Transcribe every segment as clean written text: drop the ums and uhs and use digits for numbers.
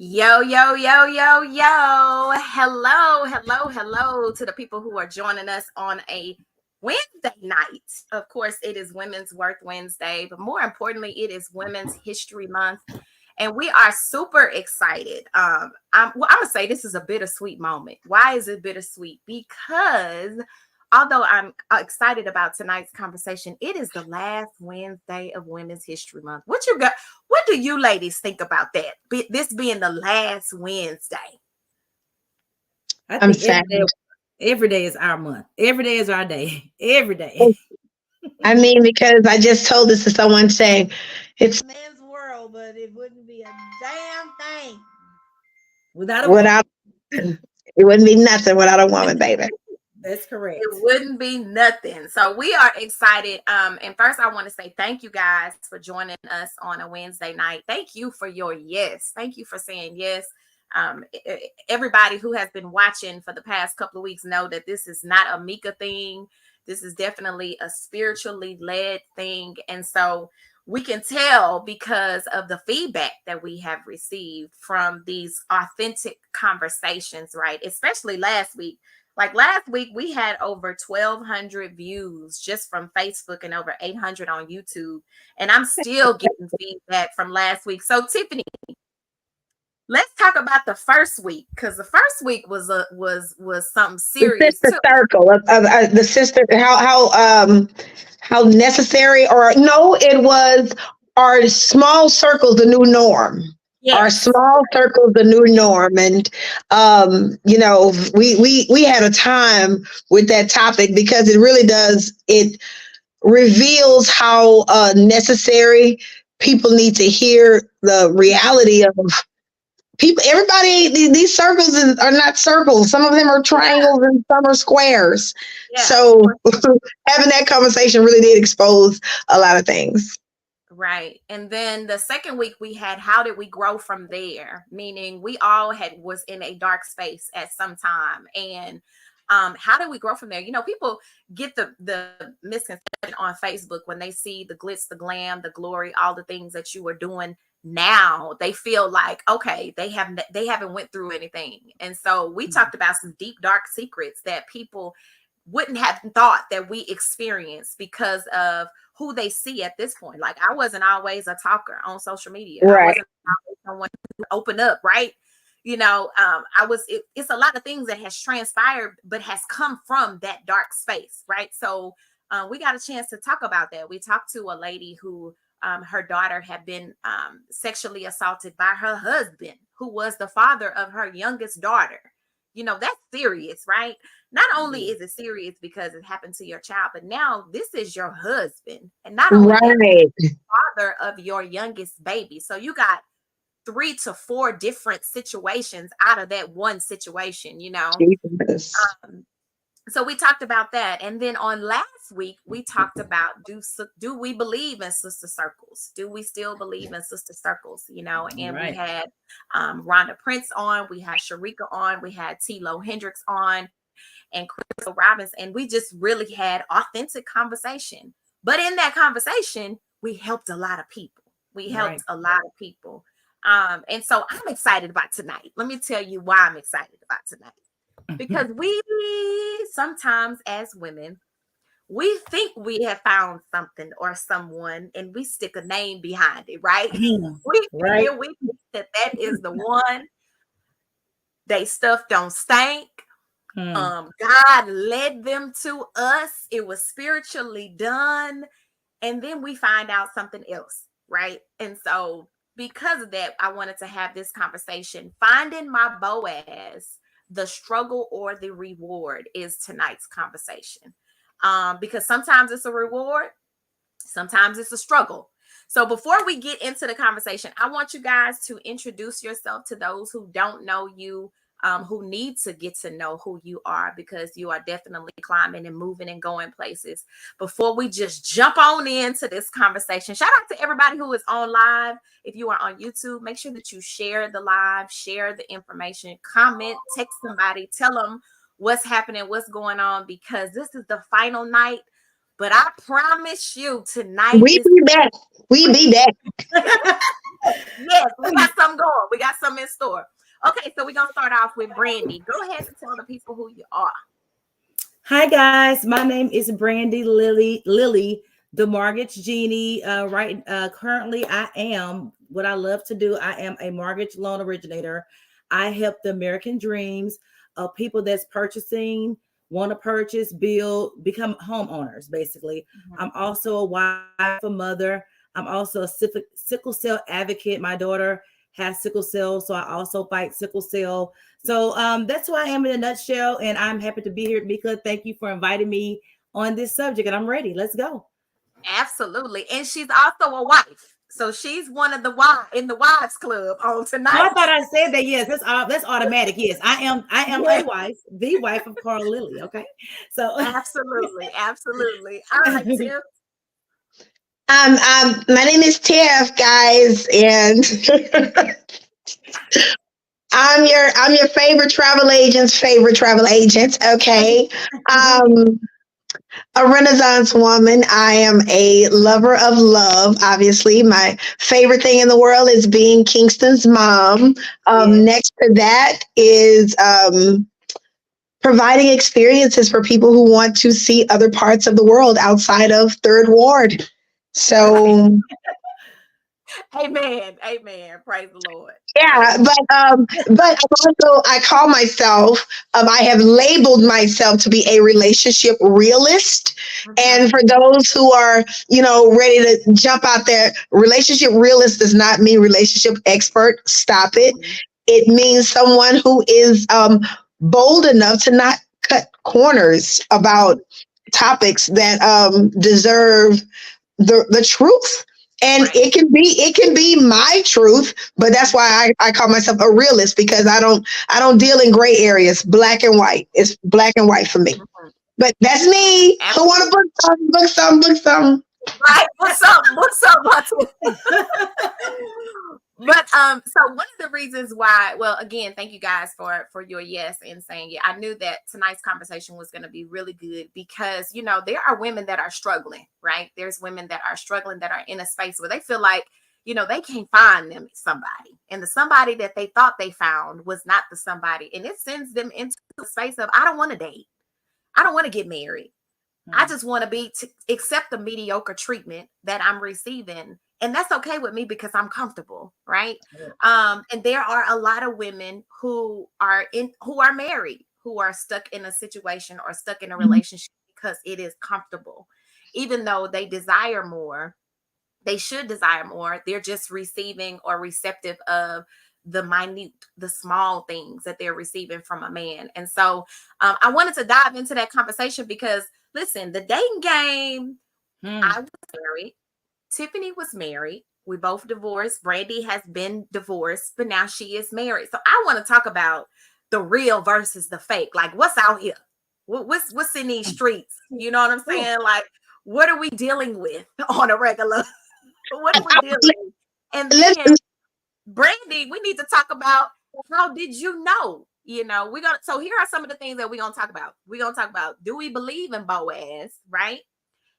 Yo, yo, yo, yo, yo. Hello to the people who are joining us on a Wednesday night. Of course, it is Women's Worth Wednesday, but more importantly, it is Women's History Month. And we are super excited. I'm gonna say this is a bittersweet moment. Why is it bittersweet? Because although I'm excited about tonight's conversation, it is the last Wednesday of Women's History Month. What you got? What do you ladies think about that? This being the last Wednesday. I I'm think sad. every day is our month. Every day is our day. Every day. I mean, because I just told this to someone saying it's man's world, but it wouldn't be a damn thing Without a woman. without it wouldn't be nothing without a woman, baby. That's correct. It wouldn't be nothing. So we are excited. And first, I want to say thank you guys for joining us on a Wednesday night. Thank you for your yes. Thank you for saying yes. Everybody who has been watching for the past couple of weeks know that this is not a Mika thing. This is definitely a spiritually led thing. And so we can tell because of the feedback that we have received from these authentic conversations, right? Especially last week. Like last week, we had over 1,200 views just from Facebook and over 800 on YouTube. And I'm still getting feedback from last week. So, Tiffany, let's talk about the first week, because the first week was something The serious sister too. circle of the sister, how necessary, or no, it was our small circle, the new norm. Our Yes. small circle, the new norm, and we had a time with that topic because it really does. It reveals how necessary people need to hear the reality of people. Everybody, these circles are not circles. Some of them are Yeah. triangles and some are squares. Yeah. So having that conversation really did expose a lot of things. Right. And then the second week we had how did we grow from there? Meaning we all was in a dark space at some time. And how did we grow from there? You know, people get the misconception on Facebook when they see the glitz, the glam, the glory, all the things that you were doing now. They feel like, okay, they haven't went through anything. And so we talked about some deep dark secrets that people wouldn't have thought that we experienced because of who they see at this point. Like I wasn't always a talker on social media. I Right. wasn't always someone who open up, right? You know, it's a lot of things that has transpired, but has come from that dark space, right? So we got a chance to talk about that. We talked to a lady who her daughter had been sexually assaulted by her husband, who was the father of her youngest daughter. You know, that's serious, right? Not only is it serious because it happened to your child, but now this is your husband. And not only that, Right. father of your youngest baby. So you got 3 to 4 different situations out of that one situation, you know. Jesus. Um, so we talked about that, and then on last week we talked about do we believe in sister circles? Do we still believe in sister circles? You know, and we Right. had Rhonda Prince on, we had Sharika on, we had T-Lo Hendricks on, and Crystal Robbins, and we just really had authentic conversation. But in that conversation, we helped a lot of people. We Right. helped a lot of people. And so I'm excited about tonight. Let me tell you why I'm excited about tonight. Because we sometimes, as women, we think we have found something or someone and we stick a name behind it, right? We Right. we think that is the one. They stuff don't stink. Hmm. God led them to us. It was spiritually done. And then we find out something else, right? And so because of that, I wanted to have this conversation. Finding my Boaz, the struggle or the reward is tonight's conversation. Because sometimes it's a reward, sometimes it's a struggle. So before we get into the conversation, I want you guys to introduce yourself to those who don't know you, who need to get to know who you are, because you are definitely climbing and moving and going places. Before we just jump on into this conversation, shout out to everybody who is on live. If you are on YouTube, make sure that you share the live, share the information, comment, text somebody, tell them what's happening, what's going on, because this is the final night. But I promise you, tonight We is be back. We be back. Yes, we got something going. We got something in store. Okay, so we're gonna start off with Brandy. Go ahead and tell the people who you are. Hi guys, my name is Brandy Lily, the mortgage genie. Currently I am what I love to do. I am a mortgage loan originator. I help the American dreams of people that's purchasing, want to purchase, build, become homeowners. Basically, Mhm. I'm also a wife, a mother. I'm also a sickle cell advocate. My daughter has sickle cell, so I also fight sickle cell. So that's who I am in a nutshell, and I'm happy to be here, Mika. Thank you for inviting me on this subject, and I'm ready. Let's go. Absolutely, and she's also a wife, so she's one of the wives in the wives club on Oh, I tonight. thought I said that. Yes, that's automatic. Yes, I am. I am Yeah, a wife, the wife of Carl Lilly. Okay, so absolutely, absolutely. All right, Tiff. My name is Tiff, guys, and I'm your favorite travel agent. Okay, um, a Renaissance woman. I am a lover of love. Obviously, my favorite thing in the world is being Kingston's mom. yes. Next to that is providing experiences for people who want to see other parts of the world outside of Third Ward. Right. So Amen, amen. Praise the Lord. Praise yeah, the but I call myself I have labeled myself to be a relationship realist. Lord. And Mhm. for those who are, ready to jump out there, relationship realist does not mean relationship expert. Stop it. Mhm. It means someone who is bold enough to not cut corners about topics that deserve the truth. And Right. it can be my truth, but that's why I call myself a realist, because I don't deal in gray areas. Black and white. It's black and white for me. Mhm. But that's me. Who want to Absolutely. book some? Right. What's up? What's up, Monty? But so one of the reasons why, well, again, thank you guys for your yes and saying yeah. I knew that tonight's conversation was going to be really good because there are women that are struggling, right? There's women that are struggling that are in a space where they feel like they can't find them somebody, and the somebody that they thought they found was not the somebody, and it sends them into the space of I don't want to date, I don't want to get married. I Hmm. just want to accept the mediocre treatment that I'm receiving. And that's okay with me because I'm comfortable, right? And there are a lot of women who are married, who are stuck in a situation or stuck in a relationship because it is comfortable. Even though they desire more, they should desire more. They're just receiving or receptive of the minute, the small things that they're receiving from a man. And so I wanted to dive into that conversation because, listen, the dating game, Hmm. I was married. Tiffany was married. We both divorced. Brandy has been divorced, but now she is married. So I want to talk about the real versus the fake. Like, what's out here? What's in these streets? You know what I'm Ooh. saying? Like, what are we dealing with on a regular? What are we dealing with? And then, Listen, Brandy, we need to talk about how did you know? We're gonna so here are some of the things that we're gonna talk about. We're gonna talk about, do we believe in Boaz, right?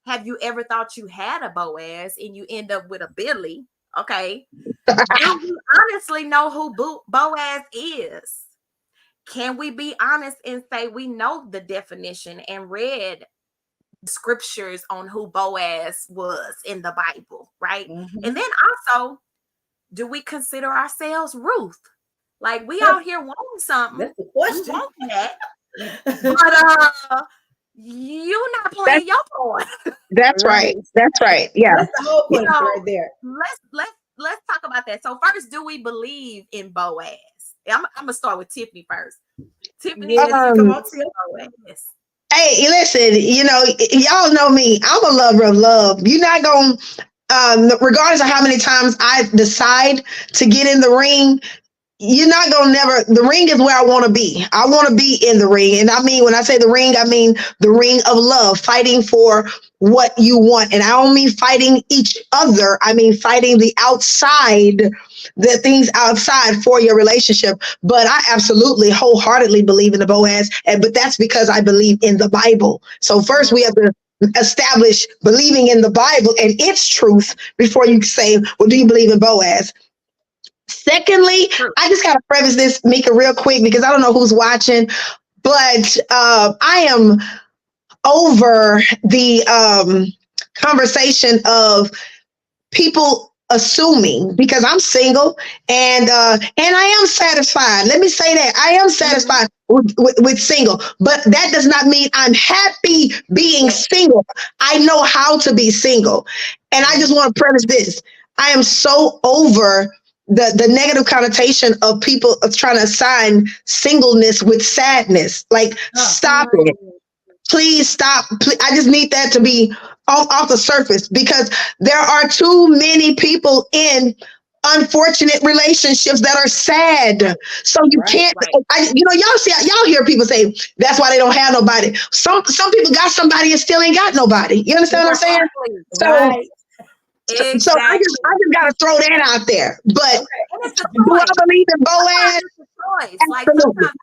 Have you ever thought you had a Boaz and you end up with a Billy? Okay. Do we honestly know who Boaz is? Can we be honest and say we know the definition and read scriptures on who Boaz was in the Bible, right? And Mhm. then also, do we consider ourselves Ruth? Like, we Huh, out here wanting something, that's the we question. want that, Right. but you not that's playing your part. that's right. That's right. Yeah. That's the whole You question know, right there. let's talk about that. So first, do we believe in Boaz? I'm gonna start with Tiffany first. Tiffany, do Yes, you come Um, on, Tim. believe in Boaz? hey, listen, y'all know me. I'm a lover of love. You're not gonna regardless of how many times I decide to get in the ring, you're not gonna never the ring is where I want to be. I want to be in the ring. And I mean, when I say the ring, I mean the ring of love, fighting for what you want. And I don't mean fighting each other, I mean fighting the things outside for your relationship. But I absolutely wholeheartedly believe in the Boaz, but that's because I believe in the Bible. So first Mm, we have to establish believing in the Bible and its truth before you say, well, do you believe in Boaz? Secondly, True. I just got to preface this, Mika, real quick, because I don't know who's watching, but I am over the conversation of people assuming, because I'm single and I am satisfied. Let me say that I am Mhm. satisfied with single, but that does not mean I'm happy being Yeah. single. I know how to be single, and I just want to preface this: I am so over the negative connotation of people trying to assign singleness with sadness. Like, stop it. Mm. Please stop. I just need that to be off the surface, because there are too many people in unfortunate relationships that are sad. So you Right. can't, Right. y'all see, y'all hear people say that's why they don't have nobody. Some people got somebody and still ain't got nobody. You understand what I'm saying? Exactly. So, Right. so I Exactly. just gotta throw that out there. But Okay. And it's a do I choice. believe in Sometimes Boaz? it's a choice. Like Absolutely. sometimes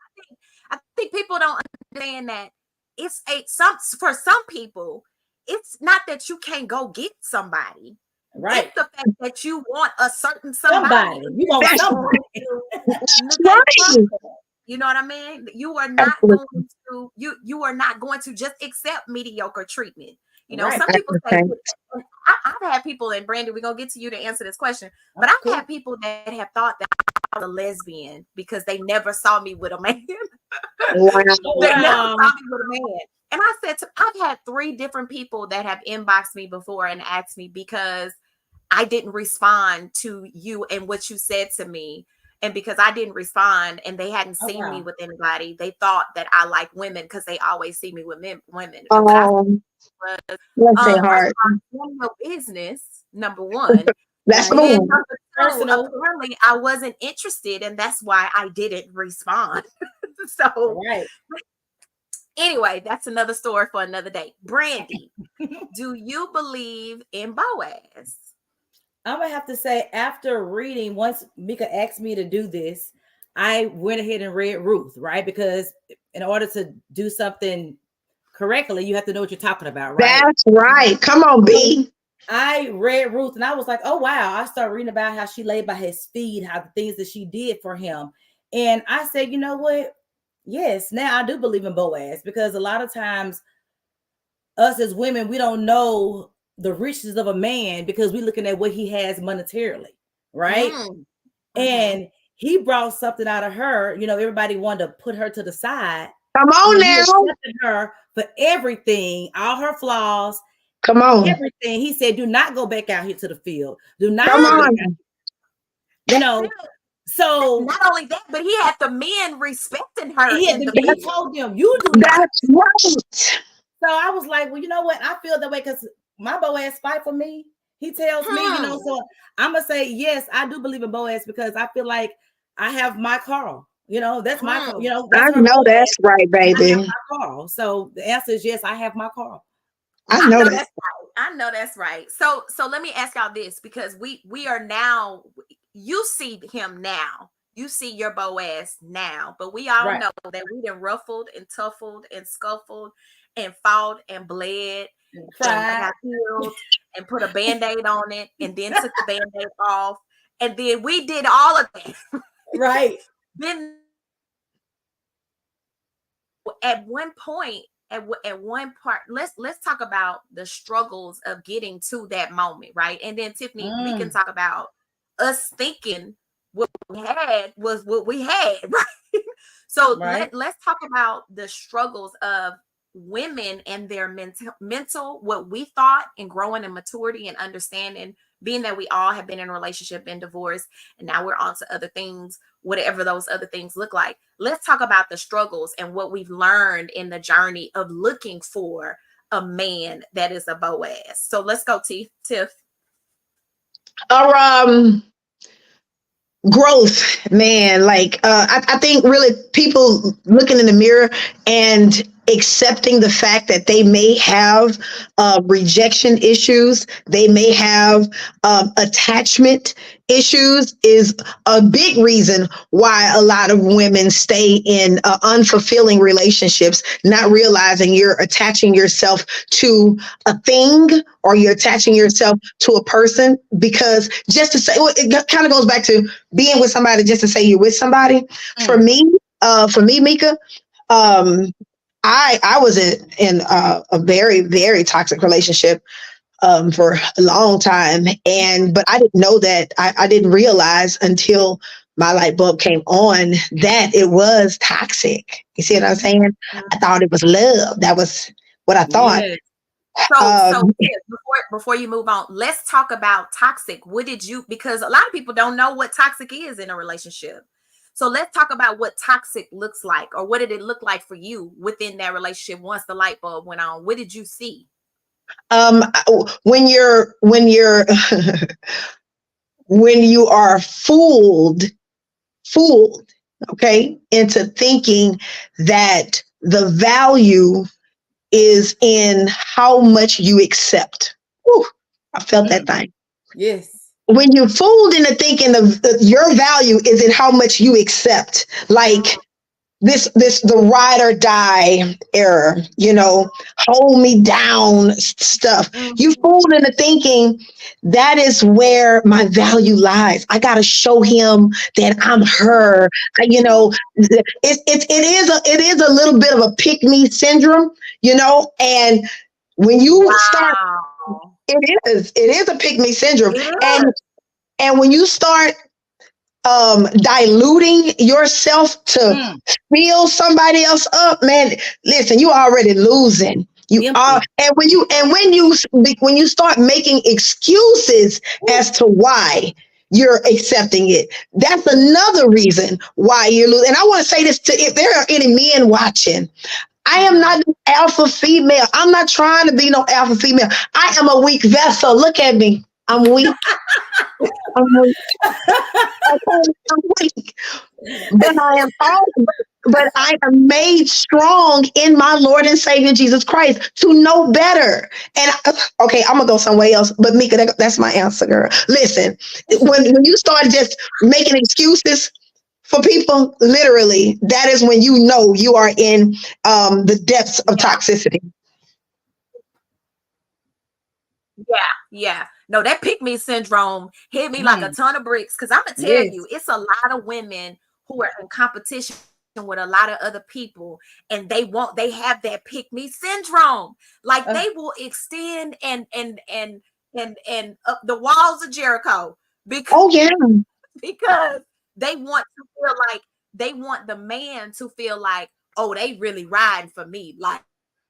I think people don't understand that it's a some for some people, it's not that you can't go get somebody. It's Right. the fact that you want a certain somebody Somebody. and You you're want not That's somebody. going to negate right. from that. You know what I mean? You are not going Absolutely. to you are not going to just accept mediocre treatment. You know, Right. some people say, Okay. and I've had people, and Brandy, we're gonna get to you to answer this question, but Oh, I've cool. had people that have thought that I was a lesbian because they never saw me with a man. Wow. They never Wow. saw me with a man. And I said, I've had 3 different people that have inboxed me before and asked me because I didn't respond to you and what you said to me. And because I didn't respond and they hadn't Oh, seen me wow. with anybody, they thought that I like women because they always see me with women. And what I said Um, was, bless their first heart. of all, it's none of your business, number one. That's Right. the And then one. number two, Personal. apparently I wasn't interested, and that's why I didn't respond. So Right. anyway, that's another story for another day. Brandy, do you believe in Boaz? I'm gonna have to say, after reading, once Mika asked me to do this, I went ahead and read Ruth, right? Because in order to do something correctly, you have to know what you're talking about, right? That's right. Come on, So B. I read Ruth and I was like, oh wow. I started reading about how she laid by his feet, how the things that she did for him. And I said, you know what? Yes, now I do believe in Boaz, because a lot of times us as women, we don't know the riches of a man because we're looking at what he has monetarily, right? Mm. Hmm. And he brought something out of her. Everybody wanted to put her to the side. Come on He now. accepted her for everything, all her flaws, Come on. everything. He said, do not go back out here to the field. Do not Come go back Mm. out. on. You That's know, it. so Not only that, but he had the men respecting her in the he field. told them, you do not. That's right. So I was like, well, you know what? I feel that way because my Boaz fight for me. He tells me, Hmm. so I'm gonna say yes, I do believe in Boaz because I feel like I have my Carl. That's my Carl. Hmm. I That's her know Boaz. that's right, I have baby. my Carl. So the answer is yes, I have my Carl. I I know know that. that's right. I know that's right. So let me ask y'all this, because we are now, you see him now. You see your Boaz now, but we all Right. know that we done ruffled and tuffled and scuffled and fought and bled And and cried. got healed and put a band-aid on it and then took the band-aid off. And then we did all of that. Right. Then at one point, at one part, let's talk about the struggles of getting to that moment, right? And then Tiffany, we can Mm, talk about us thinking what we had was what we had, right? So right. let's talk about the struggles of women and their mental what we thought, and growing in maturity and understanding, being that we all have been in a relationship and divorced, and now we're on to other things, whatever those other things look like. Let's talk about the struggles and what we've learned in the journey of looking for a man that is a Boaz. So let's go, Tiff. Or growth, man. Like I think really people looking in the mirror and accepting the fact that they may have rejection issues, they may have attachment issues, is a big reason why a lot of women stay in unfulfilling relationships, not realizing you're attaching yourself to a thing, or you're attaching yourself to a person. Because just to say, well, it kind of goes back to being with somebody just to say you're with somebody. For me, Mika, um, I was in a very, very toxic relationship for a long time, and but I didn't know that. I didn't realize until my light bulb came on that it was toxic. You see what I'm saying? I thought it was love. That was what I thought. Yes. So Um, before you move on, let's talk about toxic. What did you, because a lot of people don't know what toxic is in a relationship. So let's talk about what toxic looks like, or what did it look like for you within that relationship once the light bulb went on? What did you see? um, when you're when you are fooled, okay, into thinking that the value is in how much you accept. Whew, I felt that thing. Yes. When you're fooled into thinking of your value is in how much you accept, like this the ride or die error, hold me down stuff. You Mhm. fooled into thinking that is where my value lies. I gotta show him that I'm her. It is a little bit of a pick me syndrome, and when you start, Wow. it is a pick me syndrome, It and is. and when you start diluting yourself to Mm. fill somebody else up, man, listen, you already losing. You are, Empty. and when you start making excuses as to why you're accepting it, that's another reason why you're losing. And I want to say this to, if there are any men watching, I am not an alpha female. I'm not trying to be no alpha female. I am a weak vessel. Look at me. I'm weak. I'm weak. Okay, I'm weak. But I am made strong in my Lord and Savior Jesus Christ to know better. And okay, I'm gonna go somewhere else. But Mika, that's my answer, girl. Listen, when you start just making excuses for people, literally, that is when you know you are in the depths of Yeah. toxicity. Yeah, yeah. No, that pick me syndrome hit me like a Mm. ton of bricks. Cause I'm gonna tell Yes. you, it's a lot of women who are in competition with a lot of other people, and they have that pick me syndrome. Like Uh, they will extend and up the walls of Jericho because Oh yeah, because they want to feel like, they want the man to feel like, oh, they really riding for me. Like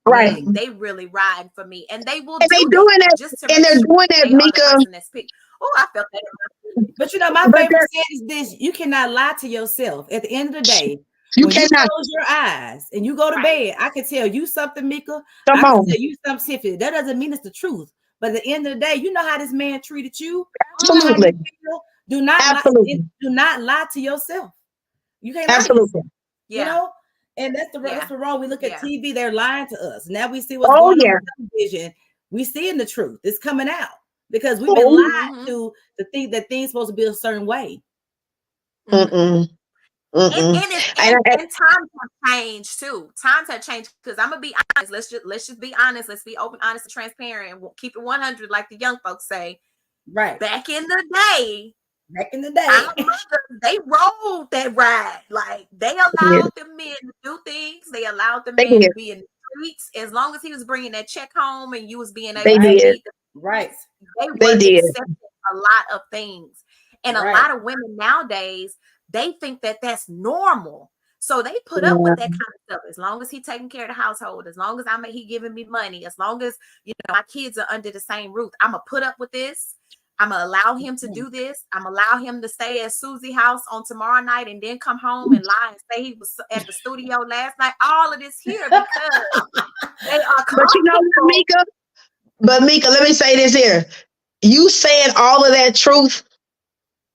right. mm. And they really riding for me. And they will they do that doing that, just to and make they're sure doing that, they are the Mika. person that's picked. Oh, I felt that in my spirit. But my But favorite saying is this: you cannot lie to yourself. At the end of the day, you when you cannot. close your eyes and you go to Right. bed, I can tell you something, Mika. Come I can on. tell you something, Tiffany. That doesn't mean it's the truth. But at the end of the day, you know how this man treated you. You know how you Absolutely. feel. Do not lie. Absolutely. Do not lie to yourself. You can't lie to Absolutely. yourself. You Yeah. know, and that's Yeah. the wrong. We look at Yeah. TV; they're lying to us. Now we see what's Oh going on yeah. on television. We seeing the truth. It's coming out because we've been Oh. lied Mm-hmm. to think that things supposed to be a certain way. Mm-hmm. Mm-mm. And Mm-mm. and it's And and times have changed too. Times have changed, because I'm gonna be honest. Let's just be honest. Let's be open, honest, and transparent, and we'll keep it 100, like the young folks say. Right. Back in the day, Back in the our day. mothers, they rode that ride. Like they yeah, allowed the men to do things. They allowed the they men to did. be in the streets, as long as he was bringing that check home and you was being able They to Right. did. feed the Right. kids. They They were did. accepting a lot of things, and a Right. lot of women nowadays, they think that that's normal. So they put up with that Yeah. kind of stuff. As long as he taking care of the household, as long as he giving me money, as long as my kids are under the same roof, I'm gonna put up with this. I'm gonna allow him to Mhm. do this. I'm gonna allow him to stay at Susie's house on tomorrow night and then come home and lie and say he was at the studio last night. All of this here because they are But you know what, comfortable. Mika? But Mika, let me say this here. You saying all of that truth,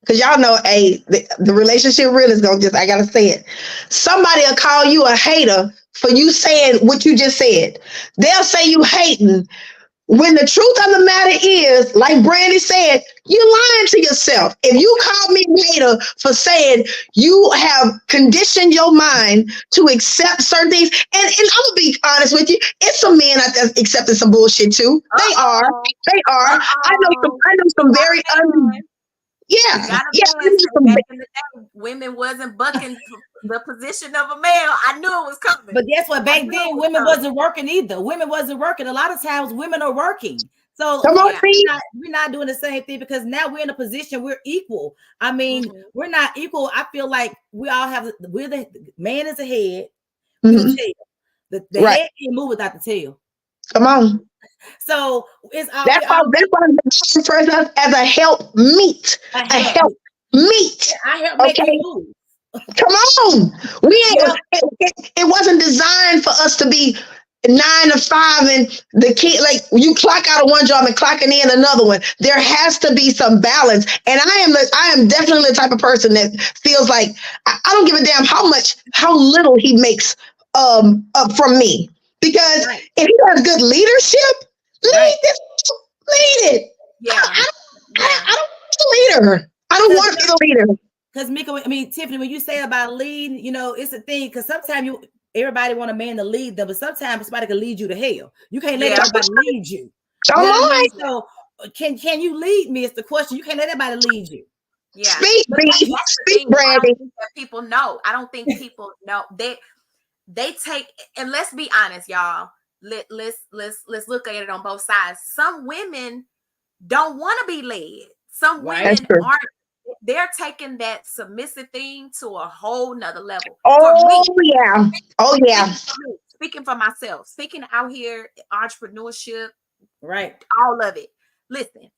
because y'all know, hey, the relationship real is gonna just, I gotta say it. Somebody will call you a hater for you saying what you just said. They'll say you hating, when the truth of the matter is, like Brandy said, you're lying to yourself. If you call me later for saying you have conditioned your mind to accept certain things, and I'm gonna be honest with you, it's some men out there accepting some bullshit too. They are. Uh-oh. They are. Uh-oh. I know some very We yeah, got a yeah. I man know say some, back in the day, women wasn't bucking the position of a male. I knew it was coming. But guess what? I Back knew it then, was women coming. wasn't working either. Women wasn't working. A lot of times, women are working. So come on, Yeah. see, we're not doing the same thing because now we're in a position we're equal. I mean, Mhm. we're not equal. I feel like we all have. We're the man is the head. We're the Mhm. tail. The Right? head can't move without the tail. Come on. So it's all we That's why. all That's why the refers us as a help meet. a A help. help meet. I help make you Okay. move. Come on. We You know, ain't it wasn't designed for us to be 9 to 5 and the kid, like you clock out of one job and clocking in another one. There has to be some balance. And I am definitely the type of person that feels like I don't give a damn how little he makes up from me. Because right, if he has good leadership, right. lead this, lead it. Yeah. Yeah. I don't want to leader. I don't Because want to be the leader. Because Mika, I mean Tiffany, when you say about leading, it's a thing. Because sometimes everybody want a man to lead them, but sometimes somebody can lead you to hell. You can't let Yeah. everybody lead you. You Come know what I on. mean? So can you lead me? Is the question. You can't let everybody lead you. Yeah. Speak, But B. that's the Speak, thing. I don't Brandy. think that people know. I don't think people know. They take, and let's be honest, y'all. Let's look at it on both sides. Some women don't want to be led. Some Right. That's women true. aren't, they're taking that submissive thing to a whole nother level. For Oh me, yeah. Oh yeah. speaking for myself, speaking out here, entrepreneurship, Right. all of it. Listen,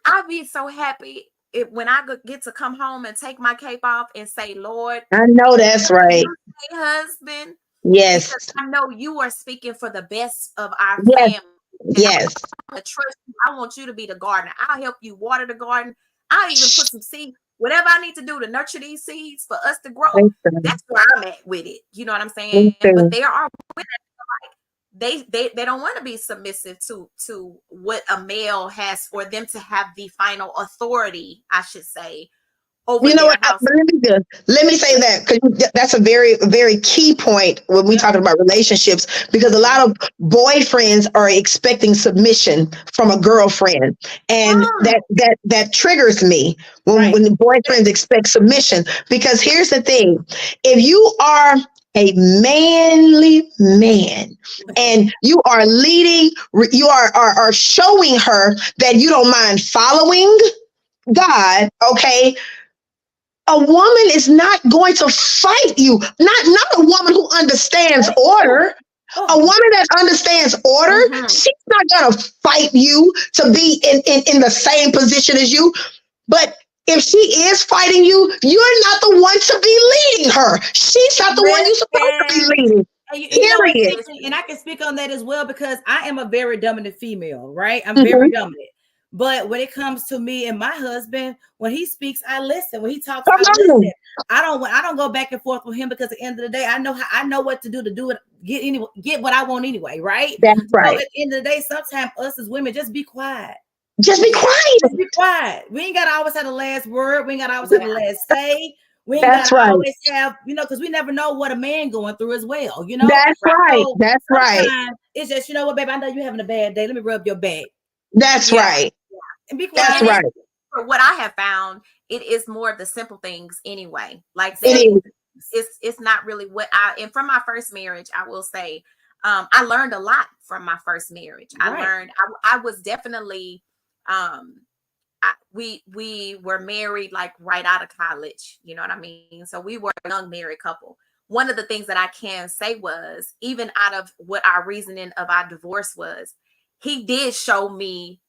I'd be so happy when I get to come home and take my cape off and say, Lord, I know that's whatever right. you say, husband, Yes. because I know you are speaking for the best of our Yes. family. And Yes. I trust you. I want you to be the gardener. I'll help you water the garden. I'll even put some seed, whatever I need to do to nurture these seeds for us to grow. Listen. That's where I'm at with it. You know what I'm saying? But Listen. there are women they don't want to be submissive to what a male has, or them to have the final authority, I should say, over You know their what? house. But let me say that because that's a very key point when we Yep. talking about relationships. Because a lot of boyfriends are expecting submission from a girlfriend, and Mm, that triggers me Right. when the boyfriends expect submission. Because here's the thing: if you are a manly man mhm. and you are leading, you are showing her that you don't mind following God, okay, a woman is not going to fight you. Not a woman who understands Oh, order. A oh, woman that understands order, Mhm. she's not gonna fight you to be in the same position as you. But if she is fighting you, you're not the one to be leading her. She's not the one you're supposed to be Listen, leading. and you know what, Period. Tiffany, and I can speak on that as well because I am a very dominant female, right? I'm very Mhm. dominant. But when it comes to me and my husband, when he speaks, I listen. When he talks, Come I listen. on. I don't go back and forth with him because at the end of the day, I know what to do it, get what I want anyway, right? That's So right. at the end of the day, sometimes us as women just be quiet. Just be yeah, Just quiet. be quiet. We ain't gotta always have the last word. We ain't gotta always have the yeah, last say. We ain't That's gotta right. always have, because we never know what a man going through as well. That's right, right. So That's right. sometimes it's just, baby, I know you're having a bad day. Let me rub your back That's yeah. right. and be That's And quiet. it, right. for what I have found, it is more of the simple things anyway. Like It that, is. it's not really what I, and from my first marriage, I will say, I learned a lot from my first marriage. I Right. learned, I was definitely, um, we were married like right out of college. You know what I mean? So we were a young married couple. One of the things that I can say was, even out of what our reasoning of our divorce was, he did show me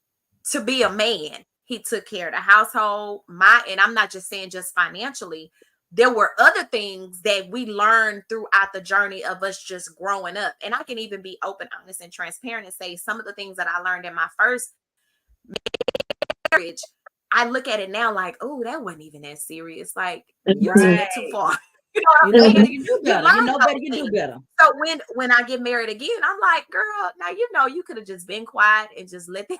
to be a man. He took care of the household, and I'm not just saying just financially. There were other things that we learned throughout the journey of us just growing up. And I can even be open, honest, and transparent and say some of the things that I learned in my first marriage, I look at it now like, oh, that wasn't even that serious. Like you took Right. it too far. You know what You I'm know saying? better, you do You better. learn You know those better, you do things. better. So when I get married again, I'm like, girl, now you could have just been quiet and just let them.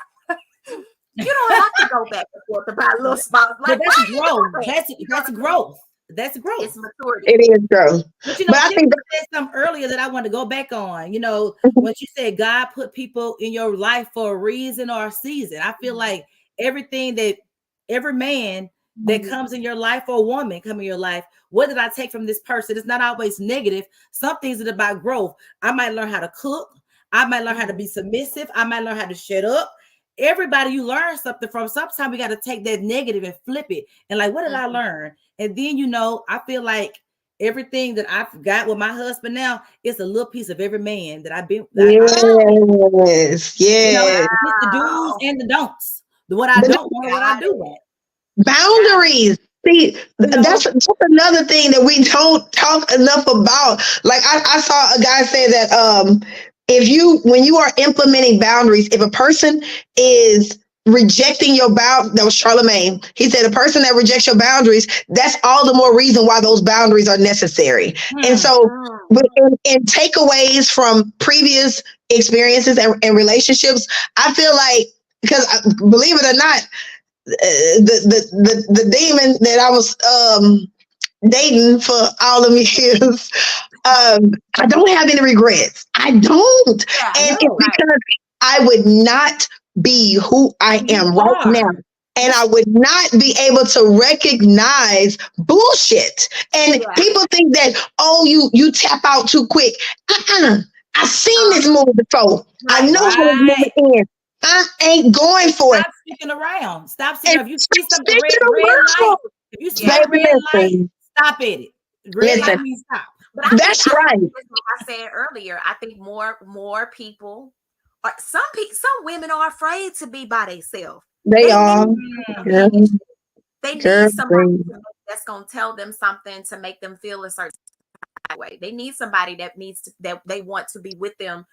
You don't have to go back and forth about little spots. But Like, why that's are you growth. doing that? That's You know what that's I mean? growth. That's growth. It's maturity. It is true. But you know, But I Tiffany think said something earlier that I want to go back on. You know, that, when she said God put people in your life for a reason or a season, I feel like everything that every man that comes in your life or woman come in your life, what did I take from this person? It's not always negative. Some things are about growth. I might learn how to cook. I might learn how to be submissive. I might learn how to shut up. Everybody you learn something from. Sometimes we got to take that negative and flip it. And like, what did I learn? And then, you know, I feel like everything that I've got with my husband now is a little piece of every man that I've been. yes, You know, yes. it's the do's Wow. and the don'ts. The what I The don't want or what I Got do it. want. Got it. boundaries. See, You know, that's another thing that we don't talk enough about. Like I saw a guy say that if you when you are implementing boundaries, if a person is rejecting your that was Charlemagne. He said a person that rejects your boundaries, that's all the more reason why those boundaries are necessary. And hmm, so in takeaways from previous experiences and relationships, I feel like because believe it or not, the demon that I was dating for all of years, I don't have any regrets. I don't, Yeah. and it's no, Right. because I would not be who I you am right now. are. And I That's would not be able to recognize bullshit. And Yeah. people think that, oh, you tap out too quick. Uh-uh. I've seen Uh, this movie before. I right. know how this movie right. ends. I ain't going And for it. stop sticking around. Stop sticking And around. If you see something stick it red light, around. if you see a Yeah. Baby, red light, listen. stop at it. Red Listen. light means stop. But That's I think right. just like I said earlier, I think more people or some women are afraid to be by themselves. They They are. need Mm, Girl, companionship. They girl, need somebody please. that's gonna tell them something to make them feel a certain way. They need somebody that they want to be with them,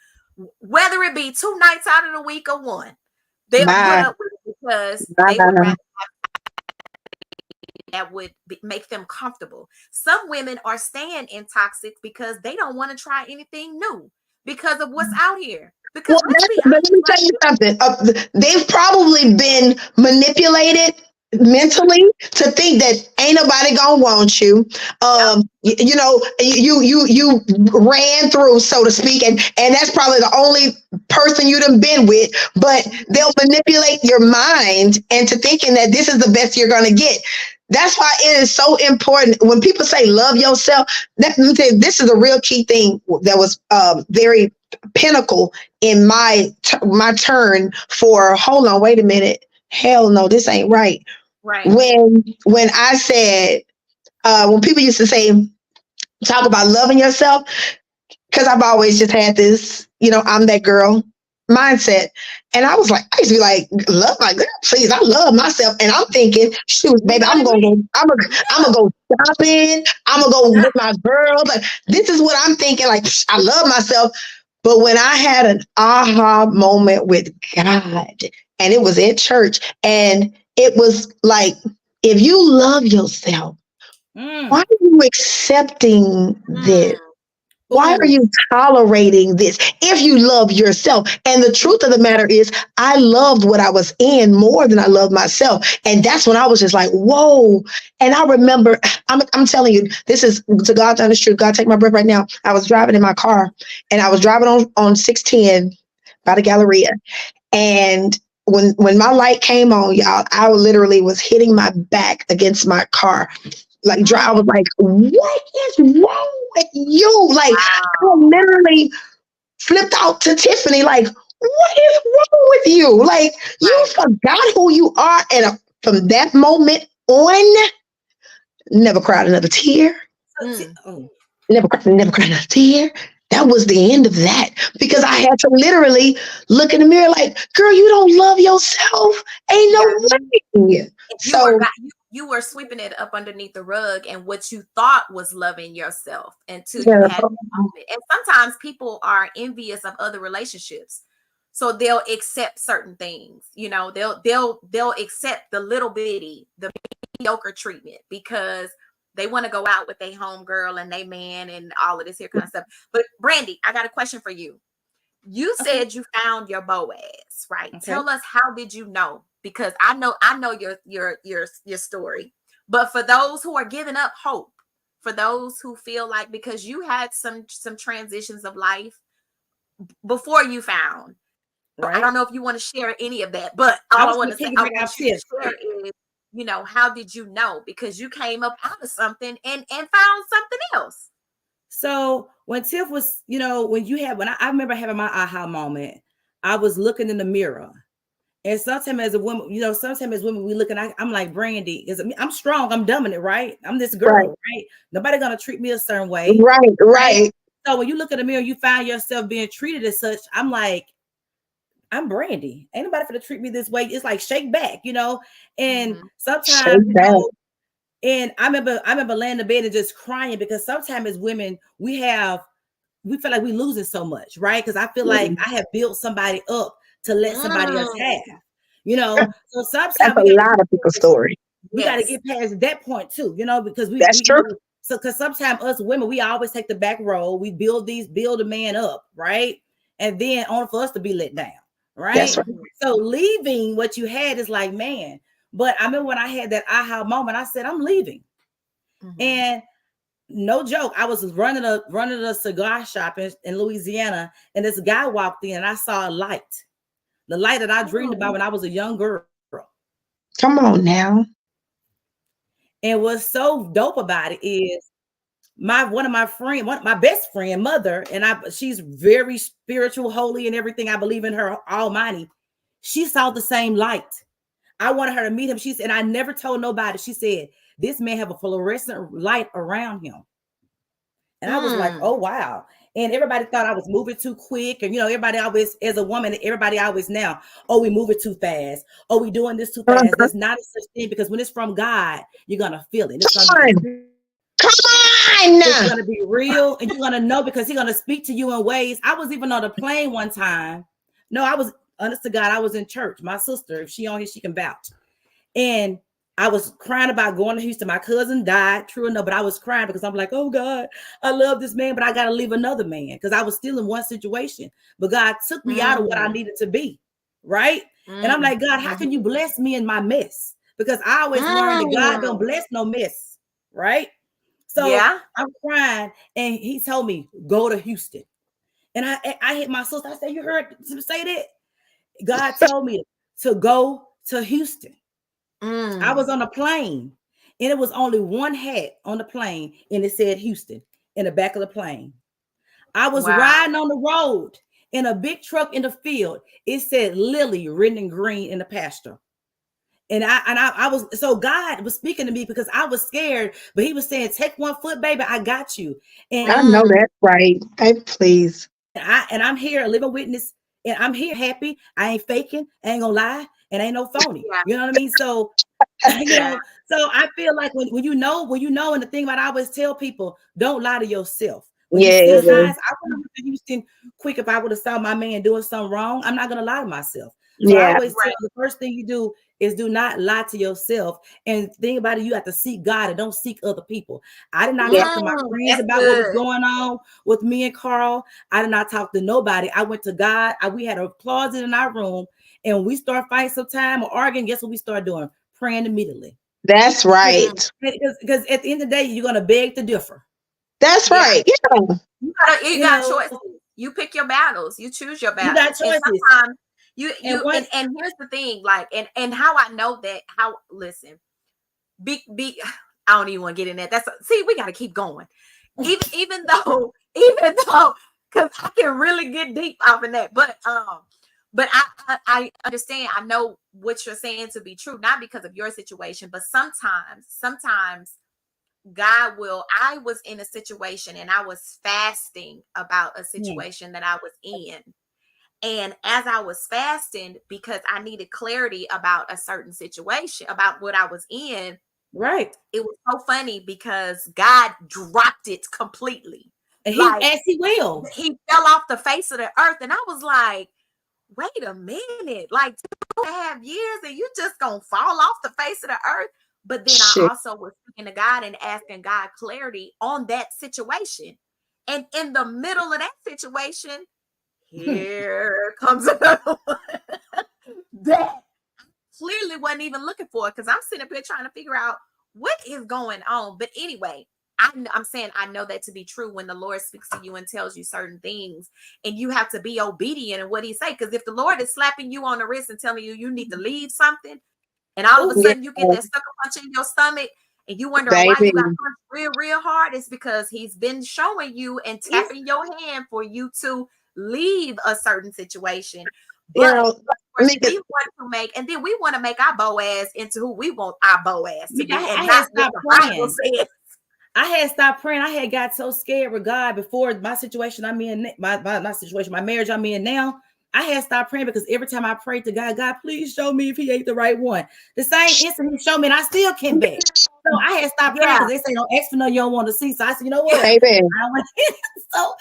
whether it be 2 nights out of the week or one. They'll put Bye. up with it because they would Bye. rather that would make them comfortable. Some women are staying in toxic because they don't want to try anything new because of what's out here. Well, Because let's be but let me honest, tell you something. They've probably been manipulated mentally to think that ain't nobody gonna want you. yep, You know, you ran through, so to speak, and that's probably the only person you done been with. But they'll manipulate your mind into thinking that this is the best you're gonna get. That's why it is so important when people say love yourself. This is a real key thing that was very pinnacle in my turn for hold on, wait a minute, hell no, this ain't right. right, When I said when people used to say talk about loving yourself, because I've always just had this, I'm that girl mindset. And I was like, I used to be like, love my girl, please. I love myself. And I'm thinking, shoot, you baby, know what I mean? I'm gonna go shopping. I'm gonna go with my girls. Like, this is what I'm thinking. Like, I love myself. But when I had an aha moment with God, and it was at church, and it was like, if you love yourself, why Mm. are you accepting this? mm, Why are Ooh. you tolerating this if you love yourself? And the truth of the matter is, I loved what I was in more than I loved myself. And that's when I was just like, whoa. And I remember, I'm telling you, this is to God's honest truth. God, take my breath right now. I was driving in my car and I was driving on 610 by the Galleria. And when my light came on, y'all, I literally was hitting my back against my car. Like, I was like, what is wrong with you? Like, I wow, literally flipped out to Tiffany, like, what is wrong with you? Like, you right. forgot who you are. And from that moment on, never cried another tear. Mm, Oh, Never cried another tear. That was the end of that because I had to literally look in the mirror like, girl, you don't love yourself. Ain't yeah, no way. you were So, you were sweeping it up underneath the rug and what you thought was loving yourself until you yeah, had that moment. And sometimes people are envious of other relationships. So they'll accept certain things, they'll accept the little bitty, the mediocre treatment because they want to go out with their homegirl and they man and all of this here kind of stuff. But Brandy, I got a question for you. You Okay. said you found your Boaz, right? Okay. Tell us, how did you know? Because I know your story. But for those who are giving up hope, for those who feel like, because you had some transitions of life before you found. I Right. don't know if you want to share any of that, but I all I was want going to to say, I piggyback want off you to Tiff. share is, how did you know? Because you came up out of something and found something else. So when Tiff was, I remember having my aha moment, I was looking in the mirror. And sometimes as a woman, sometimes as women, we look and I'm like, Brandy, because I'm strong, I'm dominant, right? I'm this Right. girl, right? Nobody gonna treat me a certain way. Right. Right? Right. So when you look in the mirror, you find yourself being treated as such. I'm like, I'm Brandy. Ain't nobody gonna treat me this way. It's like shake back, And Mm-hmm. sometimes, Shake back. and I remember laying in bed and just crying because sometimes as women, we feel like we're losing so much, right? Because I feel like I have built somebody up to let somebody else have, So That's sometimes a lot of people's story. we got to Yes. get past that point too, because That's true. so because sometimes us women, we always take the back row. We build a man up, right? And then only for us to be let down, That's right? right. So leaving what you had is like, man. But I remember when I had that aha moment, I said, I'm leaving. Mm-hmm. And no joke, I was running a cigar shop in Louisiana, and this guy walked in, and I saw a light, the light that I dreamed about when I was a young girl. Come on now. And what's so dope about it is my best friend, mother, and she's very spiritual, holy, and everything. I believe in her Almighty. She saw the same light. I wanted her to meet him. She said, I never told nobody. She said, this man have a fluorescent light around him. And I was like, oh, wow. And everybody thought I was moving too quick. And, everybody always, as a woman, everybody always now, oh, we moving too fast. Oh, we doing this too fast. There's not a such thing, because when it's from God, you're going to feel it. It's going to be Come it's on. going to be real, and you're going to know, because he's going to speak to you in ways. I was even on a plane one time. No, I was, honest to God, I was in church. My sister, if she on here, she can vouch. And I was crying about going to Houston. My cousin died, true enough, but I was crying because I'm like, oh God, I love this man, but I got to leave another man, because I was still in one situation. But God took me out of what I needed to be, right? And I'm like, God, how can you bless me in my mess? Because I always learned that God don't bless no mess, right? So Yeah. I'm crying, and he told me, go to Houston. And I hit my sister. I said, you heard him say that? God told me to go to Houston. I was on a plane, and it was only one hat on the plane, and it said Houston in the back of the plane. I was Wow. riding on the road in a big truck in the field. It said Lily written in green in the pasture. And I was, so God was speaking to me because I was scared, but he was saying, take one foot, baby, I got you. And I know that's right. Please. I'm here, a living witness, and I'm here happy. I ain't faking, I ain't gonna lie, and ain't no phony. Yeah. You know what I mean? So Yeah. so I feel like when you know, and the thing about, I always tell people, don't lie to yourself. When you see Yeah. signs, I would have went to Houston quick if I would have saw my man doing something wrong. I'm not gonna lie to myself. So I Yeah. always tell, Right. the first thing you do is do not lie to yourself. And think about it, you have to seek God and don't seek other people. I did not Yeah. talk to my friends That's about what was good. going on with me and Carl. I did not talk to nobody. I went to God. We had a closet in our room, and we start fighting sometime or arguing. Guess what we start doing? Praying immediately. That's right. Because at the end of the day, you're gonna beg to differ. That's Yeah. right. Yeah. You got choices. You pick your battles. You choose your You got battles. And choices. sometimes And once and here's the thing, like, and how I know that, how, listen, be I don't even want to get in that. See, we got to keep going. Even though, because I can really get deep off in that, but I understand. I know what you're saying to be true, not because of your situation, but sometimes God will. I was in a situation and I was fasting about a situation that I was in. And as I was fasting, because I needed clarity about a certain situation, about what I was in, right. it was so funny because God dropped it completely. And Like, as he will. he fell off the face of the earth. And I was like, wait a minute, like 2.5 years and you just gonna fall off the face of the earth. But then I Shit. also was speaking to God and asking God clarity on that situation. And in the middle of that situation, here comes another one that clearly wasn't even looking for it, because I'm sitting up here trying to figure out what is going on. But anyway, I'm saying I know that to be true when the Lord speaks to you and tells you certain things, and you have to be obedient in what He say. Because if the Lord is slapping you on the wrist and telling you you need to leave something, and all of a Yeah, sudden you get that sucker punch in your stomach, and you wondering why you baby. got punched real, real hard, it's because He's been showing you and tapping your hand for you to leave a certain situation. You But know, of course, Mika, we want to make, and then we want to make our Boaz into who we want our Boaz to be, I and had not what stopped the Bible praying. says. I had stopped praying. I had got so scared with God before my situation I'm in, my situation, my marriage I'm in now. I had stopped praying because every time I prayed to God, God, please show me if he ain't the right one. The same instant he showed me, and I still came back. So I had stopped praying Yeah, because they say don't ask for no you don't want to see. So I said, you know what? baby. I went, so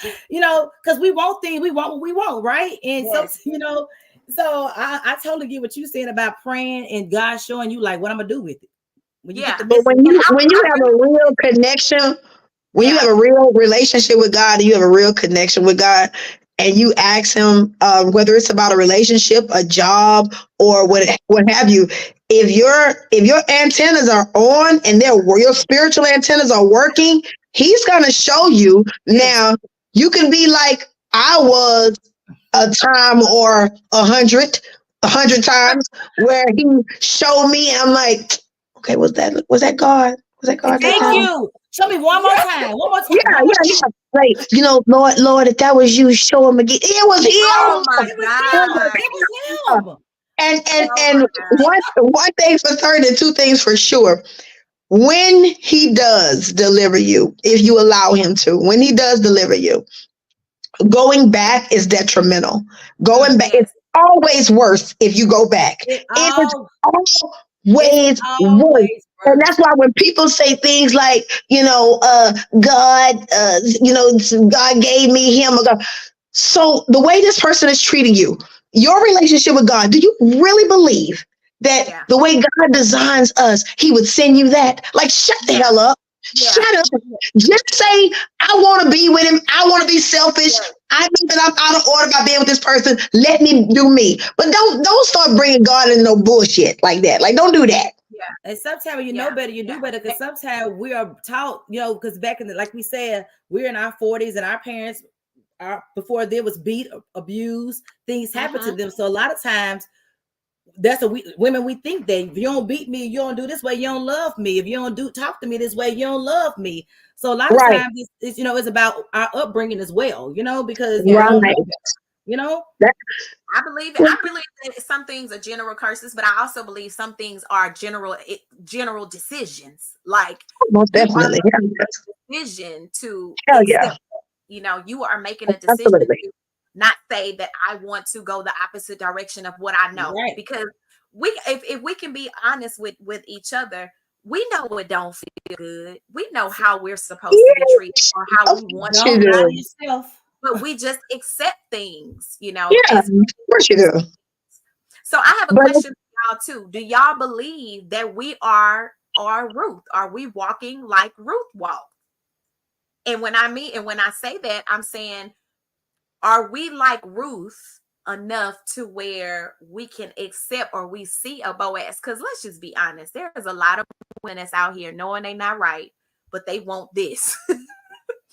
because we want things, we want what we want, right? And so yes, so I totally get what you're saying about praying and God showing you like what I'm gonna do with it. When you get yeah. the But message, And when you I have really, a real connection, when you yeah, have a real relationship with God, and you have a real connection with God, and you ask Him, whether it's about a relationship, a job, or what have you, if your antennas are on and your spiritual antennas are working, He's gonna show you. yes, Now you can be like I was a time or 100 times where He showed me. I'm like, okay, was that God? Was that God that thank time? you. Show me one more time. One more Yeah, time. One more yeah, time. yeah. Like, Lord, if that was you, show him again. It was oh my him. It was It him. was God, It him. was him. And oh my and God, one thing for certain, and two things for sure. When he does deliver you, if you allow him to, when he does deliver you, going back is detrimental. Going back, it's yes, always worse if you go back. It It is all it's always worse. always And worse. that's why when people say things like, God, God gave me him. Or God. So the way this person is treating you, your relationship with God, do you really believe that yeah, the way God designs us, he would send you that? Like, shut the yeah, hell up. yeah, Shut up. Just say, I want to be with him. I want to be selfish. yeah, I know that I'm out of order by being with this person. Let me do me. But don't start bringing God in no bullshit like that. Like, don't do that. yeah, And sometimes when you know yeah, better, you yeah, do better. Because sometimes we are taught, because back in the, like we said, we're in our 40s and our parents before there was beat, abuse, things happen to mm-hmm. them. So a lot of times that's what women we think that if you don't beat me, you don't do this way, you don't love me. If you don't talk to me this way, you don't love me. So a lot of Right. times it's about our upbringing as well, because we Yeah. don't know Right. better, you know. That, I believe it. I believe that some things are general curses, but I also believe some things are general decisions. Like most you are definitely. making a decision to Hell yeah. accept. You are making a decision Absolutely. to not say that I want to go the opposite direction of what I know. Right. Because if we can be honest with each other, we know it don't feel good. We know how we're supposed to be treated or how Of we want course to you Don't be lie to do. yourself. but we just accept things, Yeah, as of course you do. so I have a But question for y'all too. Do y'all believe that we are Ruth? Are we walking like Ruth walked? And when I say that, I'm saying, are we like Ruth enough to where we can accept or we see a Boaz? Because let's just be honest, there's a lot of women that's out here knowing they're not right, but they want this.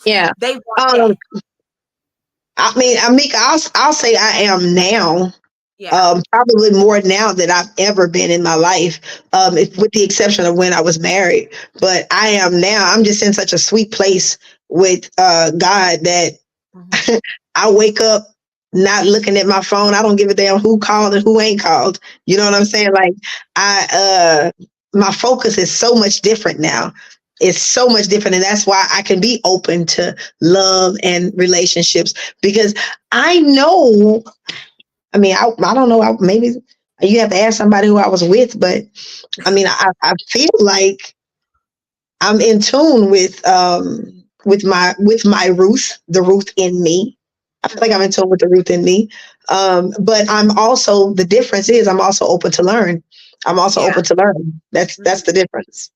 yeah. They want Um, that. I mean, Amika, I'll say I am now. Yeah. Probably more now than I've ever been in my life, with the exception of when I was married. But I am now. I'm just in such a sweet place with God that Mhm. I wake up not looking at my phone. I don't give a damn who called and who ain't called. You know what I'm saying? Like my focus is so much different now. It's so much different, and that's why I can be open to love and relationships because I know. I mean, I don't know. Maybe you have to ask somebody who I was with, but I mean, I feel like I'm in tune with my Ruth, the Ruth in me. I feel like I'm in tune with the Ruth in me. But the difference is I'm also open to learn. I'm also Yeah. open to learn. That's the difference.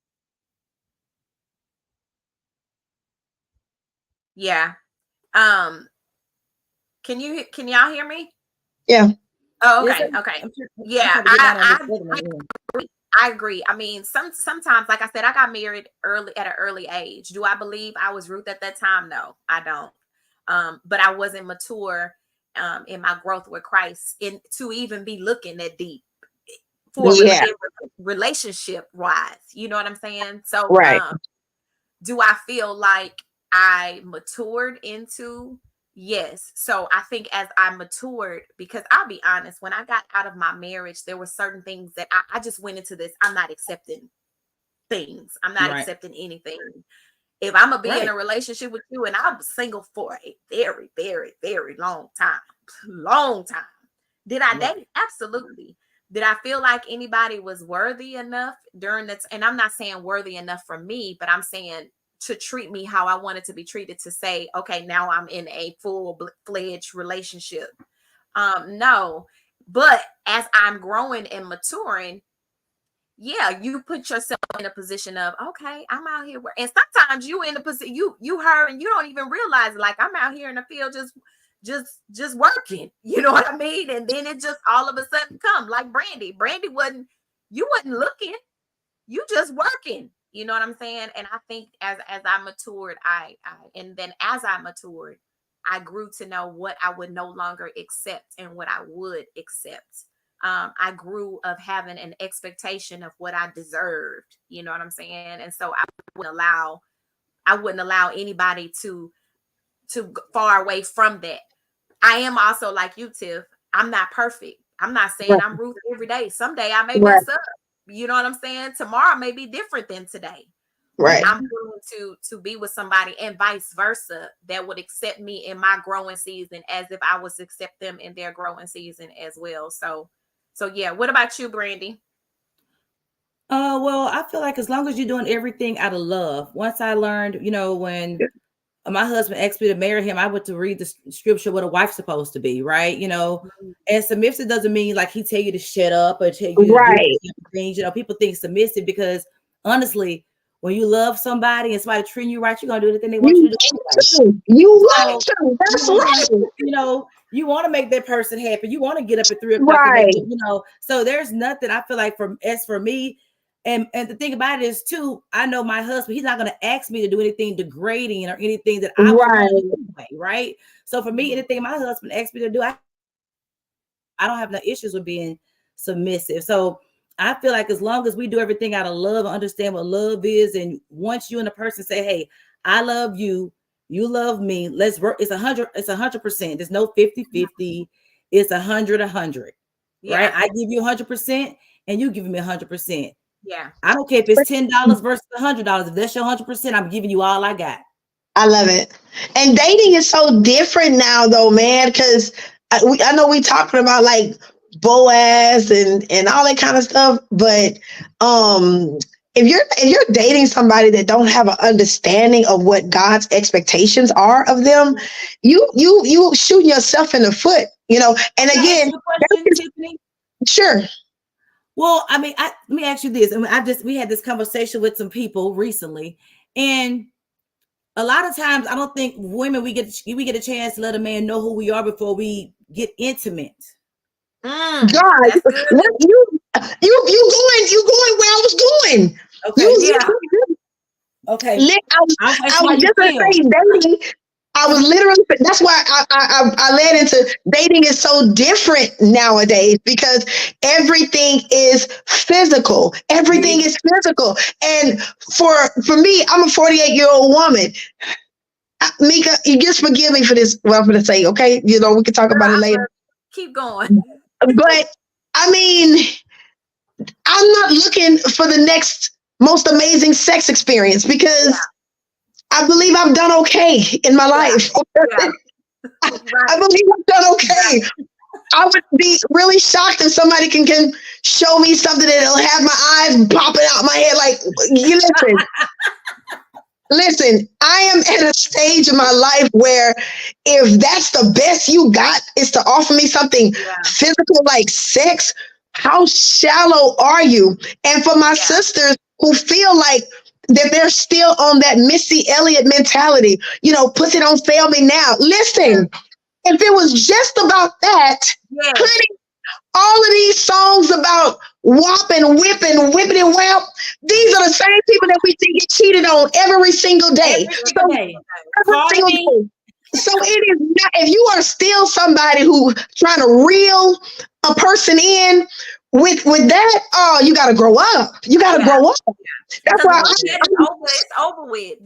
Yeah. Can y'all hear me? Yeah. Oh, Yes, okay. Okay. I'm Yeah, trying to get down on this segment. I agree. I mean, sometimes, like I said, I got married early at an early age. Do I believe I was Ruth at that time? No, I don't. But I wasn't mature in my growth with Christ in to even be looking that deep for Yeah. relationship wise. You know what I'm saying? So, Right. do I feel like I matured into? Yes. So I think as I matured, because I'll be honest, when I got out of my marriage, there were certain things that I just went into this. I'm not accepting things. I'm not Right. accepting anything. If I'm gonna be in Right. a relationship with you, and I was single for a very, very, very long time, long time. Did I Right. date? Absolutely. Did I feel like anybody was worthy enough during that? And I'm not saying worthy enough for me, but I'm saying to treat me how I wanted to be treated, to say, okay, now I'm in a full-fledged relationship. No. But as I'm growing and maturing, yeah, you put yourself in a position of, okay, I'm out here and sometimes you in the position you heard and you don't even realize, like, I'm out here in the field just working, you know what I mean? And then it just all of a sudden come like Brandy wasn't looking, you just working, you know what I'm saying? And I think as I matured, I and then as I matured, I grew to know what I would no longer accept and what I would accept. I grew of having an expectation of what I deserved, you know what I'm saying? And so I wouldn't allow anybody to far away from that. I am also like you, Tiff. I'm not perfect. I'm not saying Right. I'm Ruth every day. Someday I may Right. mess up. You know what I'm saying? Tomorrow may be different than today. But Right. I'm willing to be with somebody and vice versa that would accept me in my growing season as if I was to accept them in their growing season as well. So yeah. What about you, Brandy? Well, I feel like as long as you're doing everything out of love. Once I learned, when my husband asked me to marry him, I went to read the scripture what a wife's supposed to be, right? And submissive doesn't mean like he tell you to shut up or tell you to do Right. things. People think submissive because honestly, when you love somebody and somebody treating you right, you're gonna do anything they want you You to do want anyway. to. You want So to. you That's want right. you want to make that person happy. You want to get up at 3 o'clock and make Right. them. So there's nothing I feel like for me. And the thing about it is too, I know my husband, he's not going to ask me to do anything degrading or anything that I won't want to Right. do anyway, right? So for me, anything my husband asks me to do, I don't have no issues with being submissive. So I feel like as long as we do everything out of love and understand what love is, and once you and the person say, hey, I love you, you love me, let's work. It's 100%. There's no 50-50. It's 100-100, right? Yeah. I give you 100% and you give me 100%. Yeah. I don't care if it's $10 versus $100. If that's your 100%, I'm giving you all I got. I love it. And dating is so different now, though, man. Because I know we talking about like Boaz and all that kind of stuff, but if you're dating somebody that don't have an understanding of what God's expectations are of them, you shooting yourself in the foot. And Can I ask again, you a question, Tiffany? sure. Well, I mean, let me ask you this. I mean, we had this conversation with some people recently, and a lot of times I don't think women we get a chance to let a man know who we are before we get intimate. God, That's good. you going where I was going. Okay. Yeah. Okay. I was just gonna say dating. I was literally. That's why I led into dating is so different nowadays because everything is physical. Everything is physical, and for me, I'm a 48-year-old woman. Mika, you just forgive me for this. What I'm gonna say, okay? We can talk about it later. Keep going. But I mean, I'm not looking for the next most amazing sex experience because I believe I've done okay in my life. Yeah. I believe I've done okay. I would be really shocked if somebody can show me something that'll have my eyes popping out my head. Like, you listen. Listen, I am at a stage in my life where if that's the best you got is to offer me something Yeah. physical like sex, how shallow are you? And for my Yeah. sisters who feel like that they're still on that Missy Elliott mentality, pussy don't fail me now. Yeah. Listen, if it was just about that, Yes. honey, all of these songs about whopping, whipping, whipping and whap, these are the same people that we see get cheated on every single day. Every So single day. every Cardi single B. day. So it is not, if you are still somebody who trying to reel a person in with that, oh, you gotta grow up. You gotta Yeah. grow up. That's Because why once that is over, it's over with.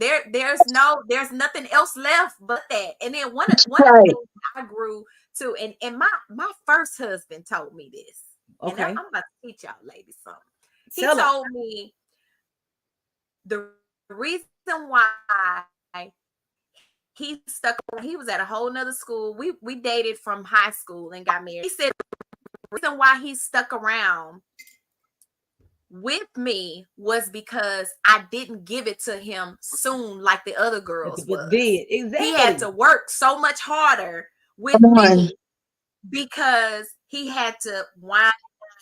There's nothing else left but that. And then one of the right. things I grew to, and my first husband told me this, and I'm Okay. about to teach y'all ladies something. He Tell them. told me the reason why he stuck. He was at a whole nother school. We dated from high school and got married. He said the reason why he stuck around with me was because I didn't give it to him soon like the other girls was. Did He had to exactly. work so much harder with Come on. me because he had to wine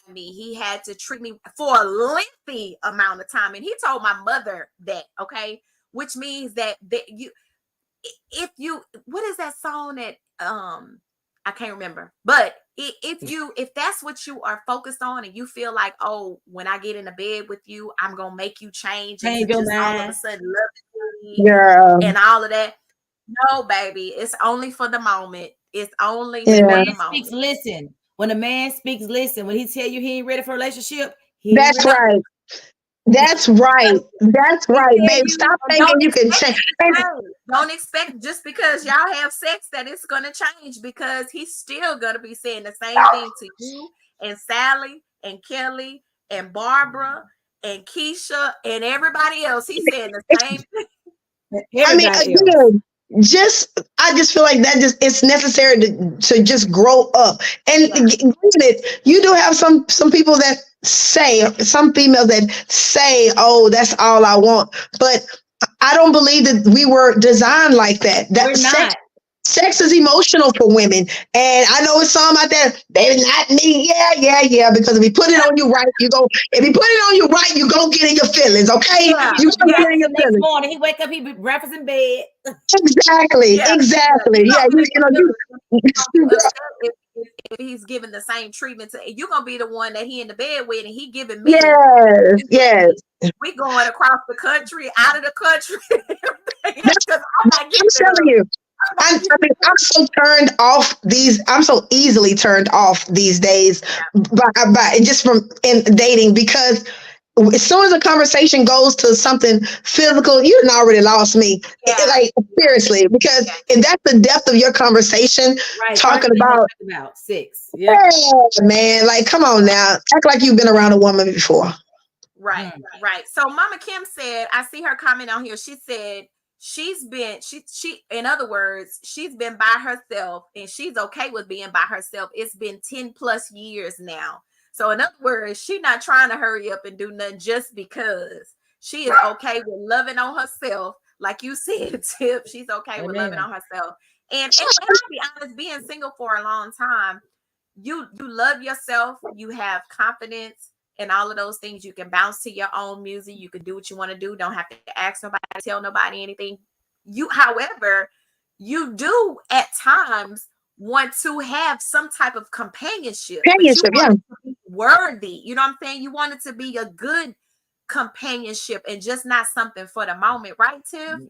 me. He had to treat me for a lengthy amount of time. And he told my mother that, okay, which means that you, if you, what is that song that I can't remember, but if that's what you are focused on and you feel like, oh, when I get in the bed with you, I'm gonna make you change Change into your just all of a mind. sudden love me Girl. and all of that. No, baby, it's only for the moment. It's only When a for Yeah. man the speaks, moment. listen. When a man speaks, listen. When he tell you he ain't ready for a relationship, he ain't That's ready. No, right. That's right. That's he right, tell babe. you, Stop and thinking don't you can expect change. it to change. Don't expect just because y'all have sex that it's gonna change, because he's still gonna be saying the same thing to you and Sally and Kelly and Barbara and Keisha and everybody else. He's saying the same thing. I mean, Everybody else. again, I just feel like that it's necessary to just grow up. And Yeah, granted, you do have some people that say, some females that say, "Oh, that's all I want," but I don't believe that we were designed like that. That We're not. sex is emotional for women, and I know it's some out there. They not me. Yeah, yeah, yeah. Because if he put it on you right, you go. If he put it on you right, you gonna get in your feelings. Okay, yeah, you Because he gonna yeah, get in breakfast your the next feelings. morning. He wake up, he be breakfast in bed. Exactly, yeah, yeah. exactly. You're Yeah, gonna get in you your know you. feelings. You're gonna be upset if he's giving the same treatment to, you're gonna be the one that he in the bed with, and he giving me Yes, yes. we going across the country, out of the country, That's, because I'm not I'm giving it telling up. you. I'm not giving it I'm so turned off these. I'm so easily turned off these days by just from in dating, because as soon as a conversation goes to something physical, you done already lost me. yeah, Like seriously, because yeah, if that's the depth of your conversation, Right. First talking thing they about, talk about sex. Yep. yeah, man, like come on now, act like you've been around a woman before. right, Hmm. right. So Mama Kim said, I see her comment on here. She said she in other words, she's been by herself and she's okay with being by herself. It's been 10 plus years now. So in other words, she's not trying to hurry up and do nothing just because. She is okay with loving on herself. Like you said, Tip, she's okay with loving Amen. on herself. And I'll be honest, being single for a long time, you love yourself, you have confidence and all of those things. You can bounce to your own music, you can do what you want to do, don't have to ask nobody, tell nobody anything. You, however, you do at times want to have some type of companionship, but you Companionship, want yeah. it to be worthy. You know what I'm saying? You want it to be a good companionship and just not something for the moment, right, Tiff?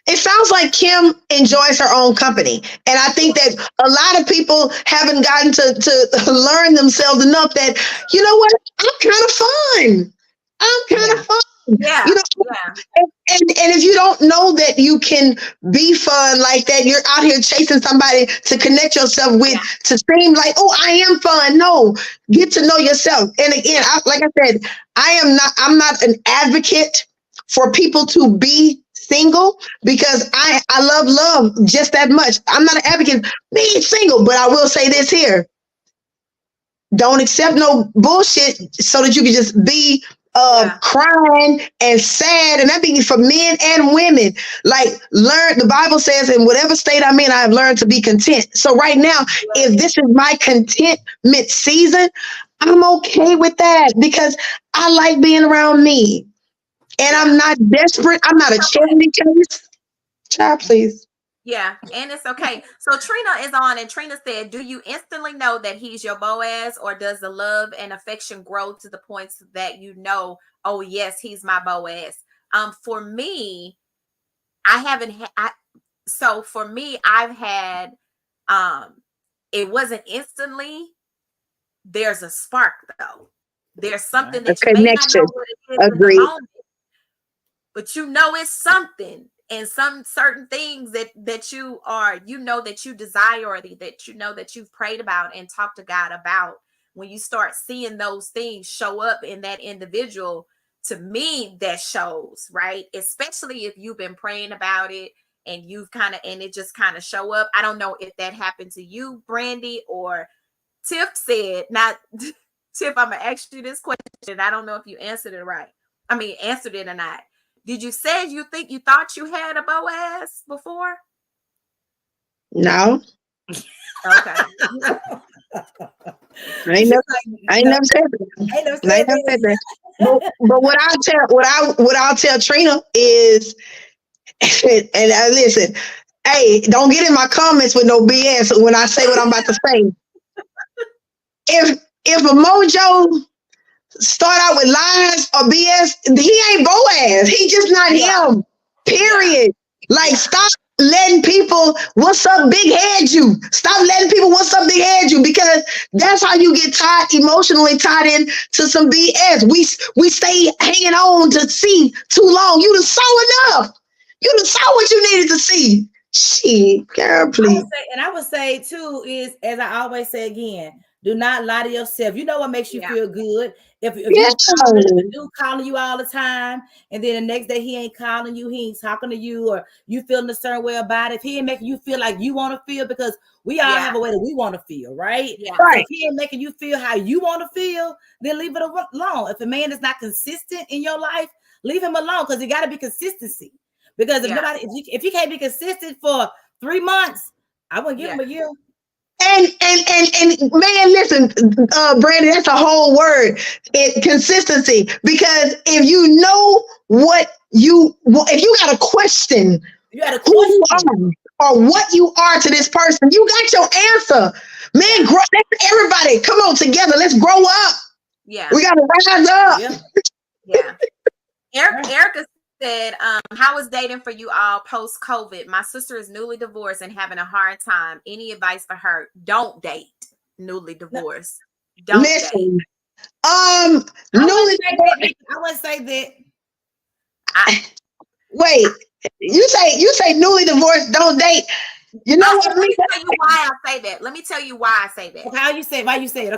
It sounds like Kim enjoys her own company. And I think that a lot of people haven't gotten to learn themselves enough that, you know what, I'm kind of fun. I'm kind Yeah. of fun. Yeah, You know, yeah, and if you don't know that you can be fun like that, you're out here chasing somebody to connect yourself with, yeah, to seem like, oh, I am fun. No, get to know yourself. And again, like I said, I'm not an advocate for people to be single, because I love just that much. I'm not an advocate being single, but I will say this here: don't accept no bullshit so that you can just be Yeah. crying and sad, and that be for men and women. Like, learn, the Bible says, in whatever state I'm in, I have learned to be content. So right now, if this is my contentment season, I'm okay with that because I like being around me. And Yeah. I'm not desperate. I'm not a charity case. Child, please. Yeah, and it's okay. So Trina is on, and Trina said, "Do you instantly know that he's your Boaz, or does the love and affection grow to the points that you know, oh yes, he's my Boaz?" For me, I haven't. So for me, I've had. It wasn't instantly. There's a spark though. There's something A that you may not connection. know what it is in the Agreed. moment, but you know it's something, and some certain things that you are, you know, that you desire, or that you know that you've prayed about and talked to God about. When you start seeing those things show up in that individual, to me that shows, right? Especially if you've been praying about it and you've kind of, and it just kind of show up. I don't know if that happened to you, Brandy, or Tiff said, not Tiff, I'm gonna ask you this question. I don't know if you answered it right. I mean, answered it or not. Did you say you thought you had a Boaz before? No, Okay. I ain't never, I ain't never said that. Ain't no I ain't never said that. But what I'll tell Trina is, and listen, hey, don't get in my comments with no BS when I say what I'm about to say. If a mojo start out with lies or BS, he ain't Boaz. He just not him. Period. Like, stop letting people, what's up, big head you. Stop letting people, what's up, big head you, because that's how you get tied, emotionally tied in to some BS. We stay hanging on to see too long. You done saw enough. You done saw what you needed to see. Shit, girl, please. I would say too is, as I always say again, do not lie to yourself. You know what makes you feel good? If Yes. you do calling you all the time, and then the next day he ain't calling you, he ain't talking to you, or you feeling a certain way about it. If he ain't making you feel like you want to feel, because we all have a way that we want to feel, right? Yeah. So Right. if he ain't making you feel how you want to feel, then leave it alone. If a man is not consistent in your life, leave him alone, because it got to be consistency. Because if he can't be consistent for 3 months, I wouldn't give him a year. And man, listen, Brandon, that's a whole word. Consistency. Because if you know if you got a question, who you are or what you are to this person, you got your answer. Man, grow. Everybody, come on together. Let's grow up. Yeah. We gotta rise up. Yeah. Erica said, how is dating for you all post-COVID? My sister is newly divorced and having a hard time. Any advice for her? Don't date newly divorced. Don't Listen, date. I wouldn't say that. Wait, you say newly divorced, don't date. You know what? Let me tell you why I say that. Let me tell you why I say that. Why you say it?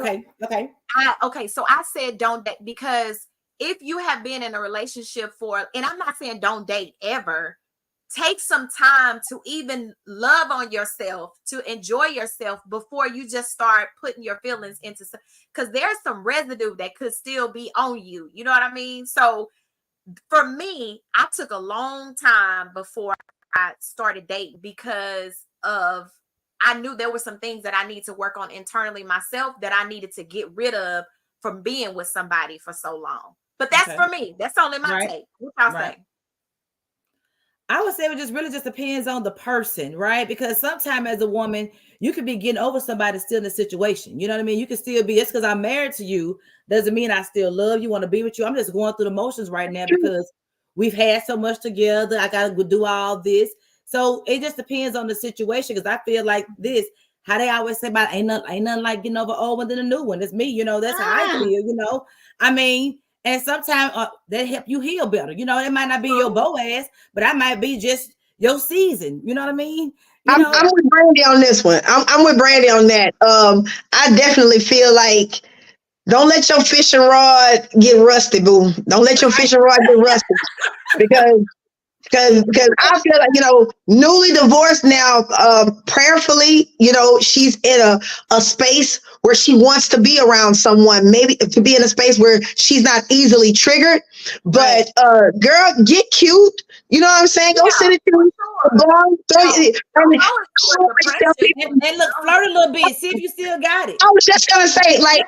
Okay. So I said don't date because if you have been in a relationship and I'm not saying don't date ever, take some time to even love on yourself, to enjoy yourself before you just start putting your feelings into, because there's some residue that could still be on you. You know what I mean? So for me, I took a long time before I started dating because I knew there were some things that I need to work on internally myself that I needed to get rid of from being with somebody for so long. But that's for me. That's only my take. What y'all say? I would say it just depends on the person, right? Because sometimes as a woman, you could be getting over somebody still in the situation. You know what I mean? You can still be, just because I'm married to you doesn't mean I still love you, want to be with you. I'm just going through the motions right now because we've had so much together. I got to do all this. So it just depends on the situation, because I feel like this, how they always say about ain't nothing like getting over old one than a new one. It's me, you know, that's how I feel, you know. I mean, and sometimes that help you heal better. You know, it might not be your Boaz, but I might be just your season. You know what I mean? I'm with Brandy on this one. I'm with Brandy on that. I definitely feel like don't let your fishing rod get rusty, boo. Don't let your fishing rod get rusty, because I feel like, you know, newly divorced now, prayerfully, you know, she's in a space where she wants to be around someone, maybe to be in a space where she's not easily triggered. But girl, get cute. You know what I'm saying? Go sit at for you. sure. Don't go into a depression. And look, flirt a little bit. See if you still got it. I was just gonna say, like,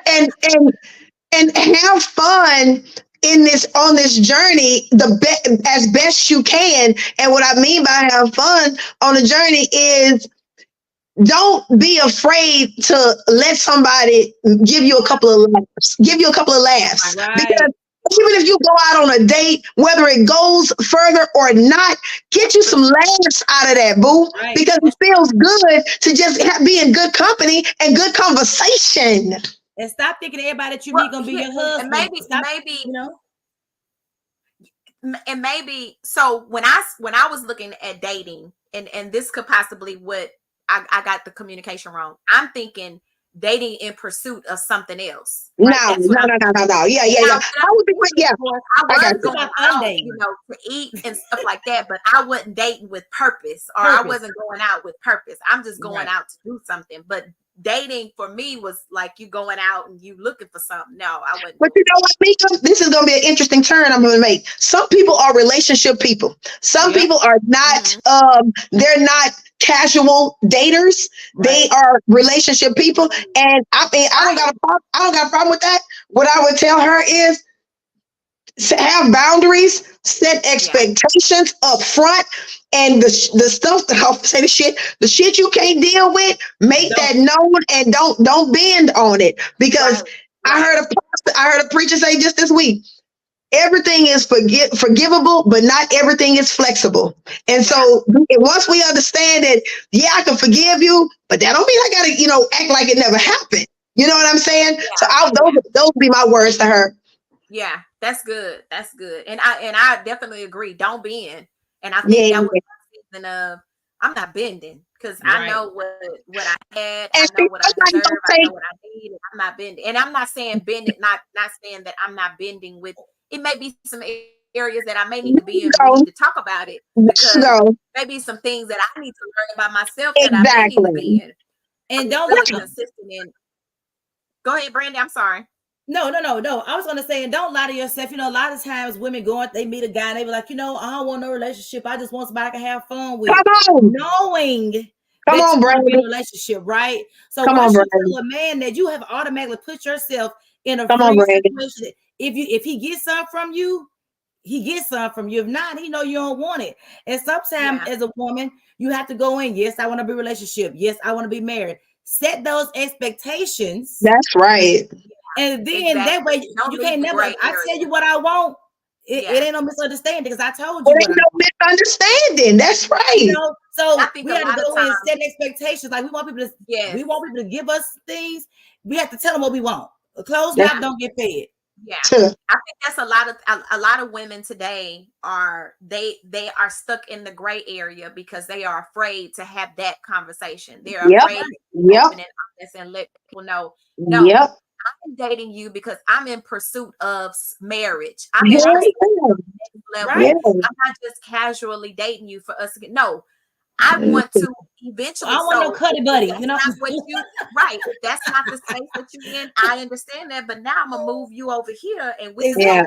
and have fun in this on this journey as best you can. And what I mean by have fun on the journey is don't be afraid to let somebody give you a couple of laughs. Right. Because even if you go out on a date, whether it goes further or not, get you some laughs out of that, boo. Right. Because it feels good to just be in good company and good conversation. And stop thinking everybody that you meet gonna be your husband. And maybe, you know. And maybe so when I was looking at dating, and this could possibly what I got the communication wrong. I'm thinking dating in pursuit of something else. Right? No. Yeah. I would be I was going out, to eat and stuff like that, but I wasn't dating with purpose, or I wasn't going out with purpose. I'm just going out to do something. But dating for me was like you going out and you looking for something. No, I wouldn't. But you know what, Mika? This is going to be an interesting turn I'm going to make. Some people are relationship people. Some people are not. They're not casual daters. Right. They are relationship people. And I mean, I don't got a problem with that. What I would tell her is have boundaries, set expectations up front, and the stuff that I'll say the shit you can't deal with, make that known, and don't bend on it. Because I heard a preacher say just this week, everything is forgivable, but not everything is flexible. And so once we understand that, I can forgive you, but that don't mean I gotta, act like it never happened. You know what I'm saying? So those would be my words to her. Yeah, that's good. That's good. And I definitely agree. Don't bend. And I think that was a season of I'm not bending, because I know what I had, I know what I deserve, I know what I need, and I'm not bending. And I'm not saying bending, not saying that I'm not bending with it. May be some areas that I may need to be in. We need to talk about it, because maybe some things that I need to learn about myself that I may need to be in. And don't really consistent in. Go ahead, Brandy. I'm sorry. No. I was gonna say, and don't lie to yourself. A lot of times women they meet a guy and they be like, I don't want no relationship. I just want somebody I can have fun with. Knowing that you're in a relationship, right? So once you tell a man that, you have automatically put yourself in a free situation. If he gets something from you, he gets something from you. If not, he know you don't want it. And sometimes as a woman, you have to go in. Yes, I want to be in a relationship. Yes, I want to be married. Set those expectations. That's right. And then that way you can't never. I tell you what I want. It ain't no misunderstanding, because I told you. It ain't no misunderstanding. That's right. So we have to go in and set expectations. Like we want people to give us things. We have to tell them what we want. A closed mouth don't get fed. Yeah, I think that's a lot of women today are they are stuck in the gray area because they are afraid to have that conversation. They're afraid to open and honest and let people know. No, I'm dating you because I'm in pursuit of marriage. I'm in pursuit of level. I'm not just casually dating you for us to get. No, I want to eventually. I want no cuddy buddy. That's not what you right. That's not the space that you're in. I understand that, but now I'm gonna move you over here, and we can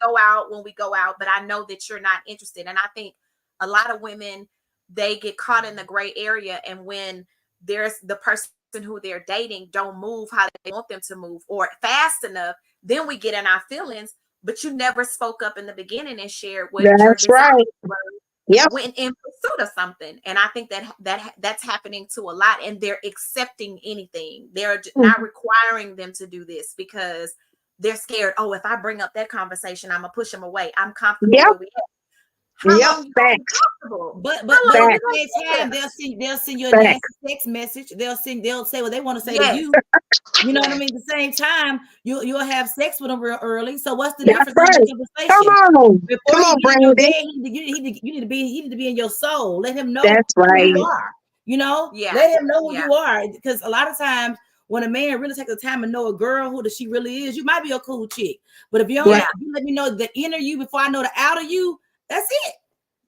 go out when we go out. But I know that you're not interested, and I think a lot of women, they get caught in the gray area, and when there's the person who they're dating don't move how they want them to move or fast enough, then we get in our feelings. But you never spoke up in the beginning and shared what your desires were. Went in pursuit of something. And I think that's happening to a lot, and they're accepting anything. They're not requiring them to do this because they're scared. Oh, if I bring up that conversation, I'm gonna push them away. I'm comfortable where we at. How long you comfortable? But at the same time, they'll send you a nasty text message. They'll say what they want to say to you. You know what I mean? At the same time, you'll have sex with them real early. So what's the difference in the conversation? Come on, Brandy. You need to be in your soul. Let him know who you are. Let him know who you are. Because a lot of times when a man really takes the time to know a girl who she really is, you might be a cool chick. But if you don't you let me know the inner you before I know the outer you, that's it.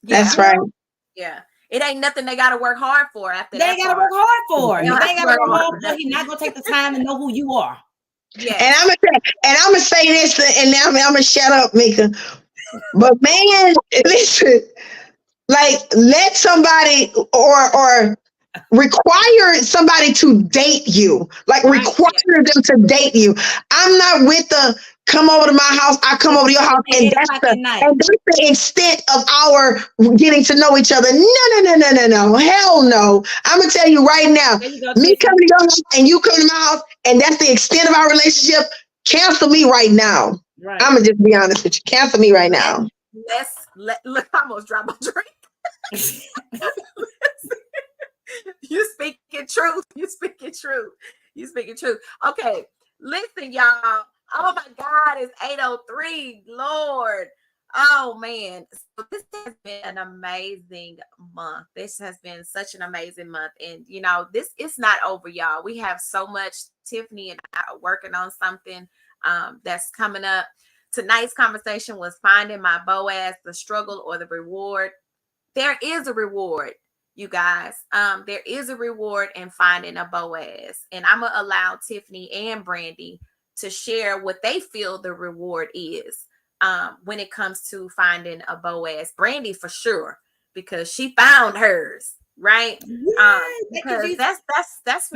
That's right. Yeah. It ain't nothing they got to work hard for after They that ain't got to part. work hard for. They If don't they have ain't to got to work work hard hard for for, he's not gonna take the time to know who you are. Yes. And I'm gonna say this, and now I'm gonna shut up, Mika. But man, listen, like let somebody or require somebody to date you, like Right. require Yeah. them to date you. I'm not with the come over to my house, I come over to your house, and 8 o'clock at night. that's the extent of our getting to know each other. No. Hell no. I'm gonna tell you right now, There you go, me Tiffany. coming to your house and you coming to my house, and that's the extent of our relationship. Cancel me right now. Right. I'm gonna just be honest with you. Cancel me right now. Look, I almost dropped my drink. You speaking truth. You speaking truth. You speaking truth. Okay, listen, y'all. Oh my God, it's 8:03. Lord. Oh man. So this has been an amazing month. This has been such an amazing month. And this it's not over, y'all. We have so much. Tiffany and I are working on something that's coming up. Tonight's conversation was finding my Boaz, the struggle or the reward. There is a reward, you guys. There is a reward in finding a Boaz. And I'm going to allow Tiffany and Brandy to share what they feel the reward is when it comes to finding a Boaz. Brandy for sure, because she found hers, right? Because that's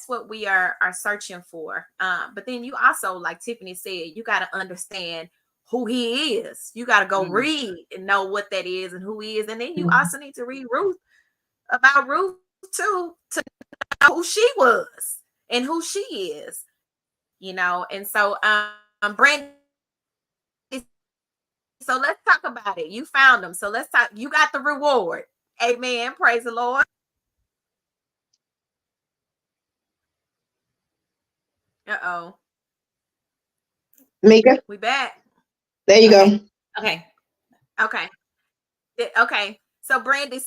what we are searching for. But then you also, like Tiffany said, you got to understand who he is. You got to go read and know what that is and who he is. And then you also need to read about Ruth too, to know who she was and who she is, And so, Brandy, so let's talk about it. You found them. So let's talk. You got the reward. Amen. Praise the Lord. Uh-oh. Mika, We back. there you Okay. go. Okay. So Brandy,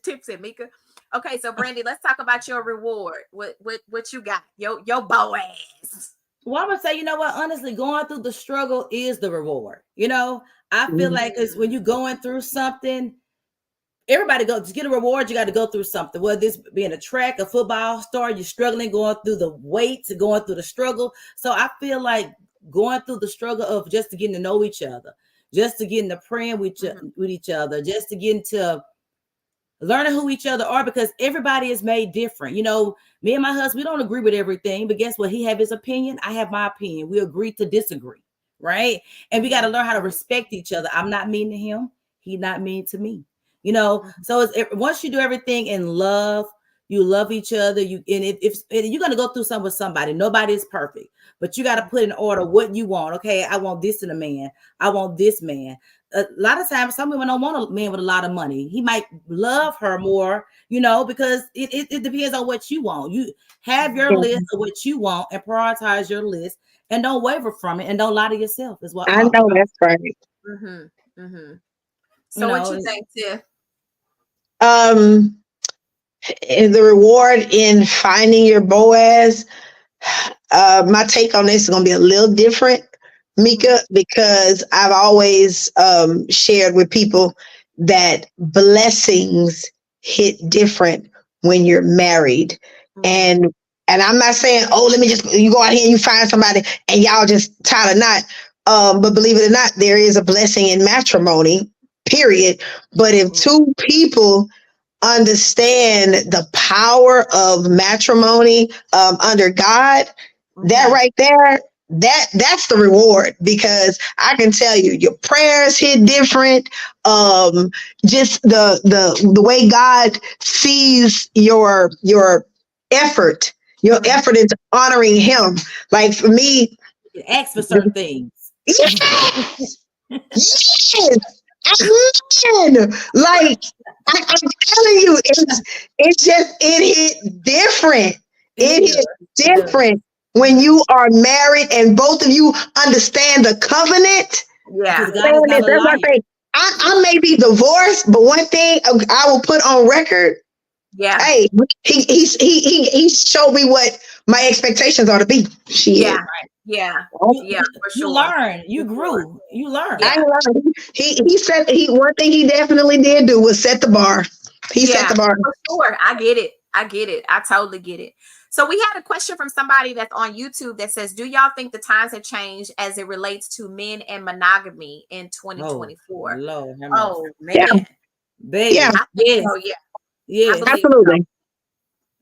Tip said Mika. Okay, so Brandy, let's talk about your reward. What you got? Your Boaz. Well, I'm gonna say, you know what? Honestly, going through the struggle is the reward. I feel like it's when you're going through something, everybody to get a reward, you got to go through something. Whether this being a track, a football star, you're struggling, going through the weights, going through the struggle. So I feel like going through the struggle of just to getting to know each other, just to getting to praying with each other, just to getting to learning who each other are, because everybody is made different. Me and my husband, we don't agree with everything, but guess what? He have his opinion, I have my opinion. We agree to disagree, right? And we got to learn how to respect each other. I'm not mean to him, he not mean to me. So once you do everything in love, you love each other. If you're gonna go through something with somebody, nobody is perfect, but you got to put in order what you want. Okay, I want this in a man. I want this man. A lot of times, some women don't want a man with a lot of money. He might love her more, because it depends on what you want. You have your list of what you want and prioritize your list, and don't waver from it, and don't lie to yourself. Is what I know that's right. So what you think, Tiff? The reward in finding your Boaz, my take on this is going to be a little different, Mika, because I've always shared with people that blessings hit different when you're married. And I'm not saying, let me you go out here and you find somebody and y'all just tie the knot. But believe it or not, there is a blessing in matrimony, period. But if two people understand the power of matrimony under God, that right there, that's the reward, because I can tell you your prayers hit different. Just the way God sees your effort, effort into honoring him. Like for me, you can ask for certain things. Yes. Yes. Like I'm telling you, it hit different. It hit different when you are married and both of you understand the covenant. Yeah. That's what I say. I may be divorced, but one thing I will put on record. Yeah. Hey, he showed me what my expectations are to be. Yeah. Yeah. Yeah. For sure. You learn. You grew. You learned. I learned. He said one thing he definitely did do was set the bar. He set the bar. For sure. I get it. I totally get it. So we had a question from somebody that's on YouTube that says, do y'all think the times have changed as it relates to men and monogamy in 2024? Lord, Oh man. Yeah. baby. Yeah. I think Yes. so, yeah. Yes. I believe Absolutely.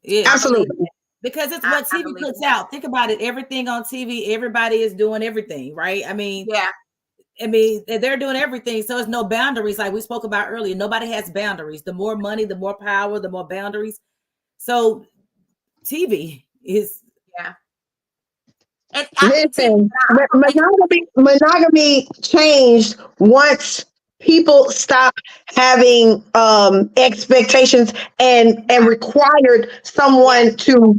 Yes. Absolutely. Because it's I what TV believe puts it. out. Think about it. Everything on TV, everybody is doing everything, right? I mean, Yeah. they're doing everything. So it's no boundaries. Like we spoke about earlier, nobody has boundaries. The more money, the more power, the more boundaries. So TV is. Yeah. And I think TV, Listen, but I also think monogamy changed once people stopped having expectations and required someone to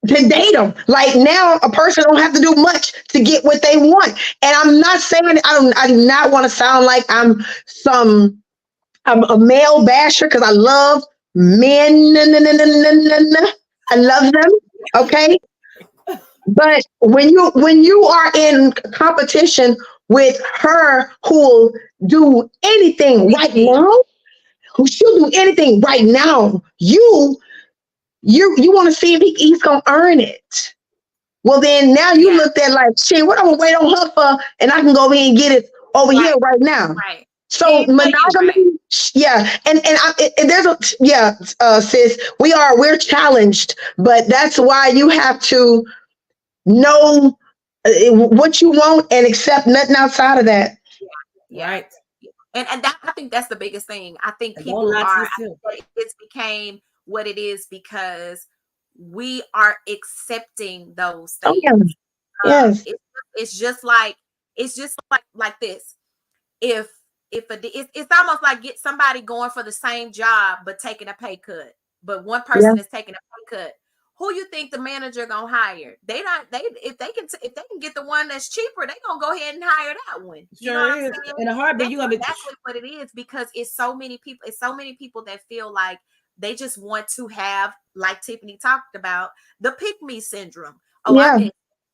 date them. Like now, a person don't have to do much to get what they want. And I'm not saying I do not want to sound like I'm a male basher because I love men. I love them. Okay, but when you are in competition with her who'll do anything right now, who she'll do anything right now, you want to see if he's gonna earn it. Well, then now you yeah, looked at like, shit, what I'm gonna wait on her for, and I can go over here and get it over here right, right now. right. So He ain't play you right. monogamy, yeah, and there's a yeah, sis, we're challenged, but that's why you have to know what you want and accept nothing outside of that. Yeah. Right. And that, I think that's the biggest thing. I think And don't people lie to are, I yourself. think that it's became what it is because we are accepting those Oh things. yeah, yes, It's just like, like this. If it's almost like get somebody going for the same job but taking a pay cut, but one yeah, person is taking a pay cut. Who you think the manager gonna hire? They not they if they can get the one that's cheaper, they gonna go ahead and hire that one. You know what Sure I'm is. saying? In a heartbeat, That's you gonna be. exactly what it is because it's so many people. It's so many people that feel like they just want to have, like Tiffany talked about, the pick me syndrome. Oh, I'm yeah. in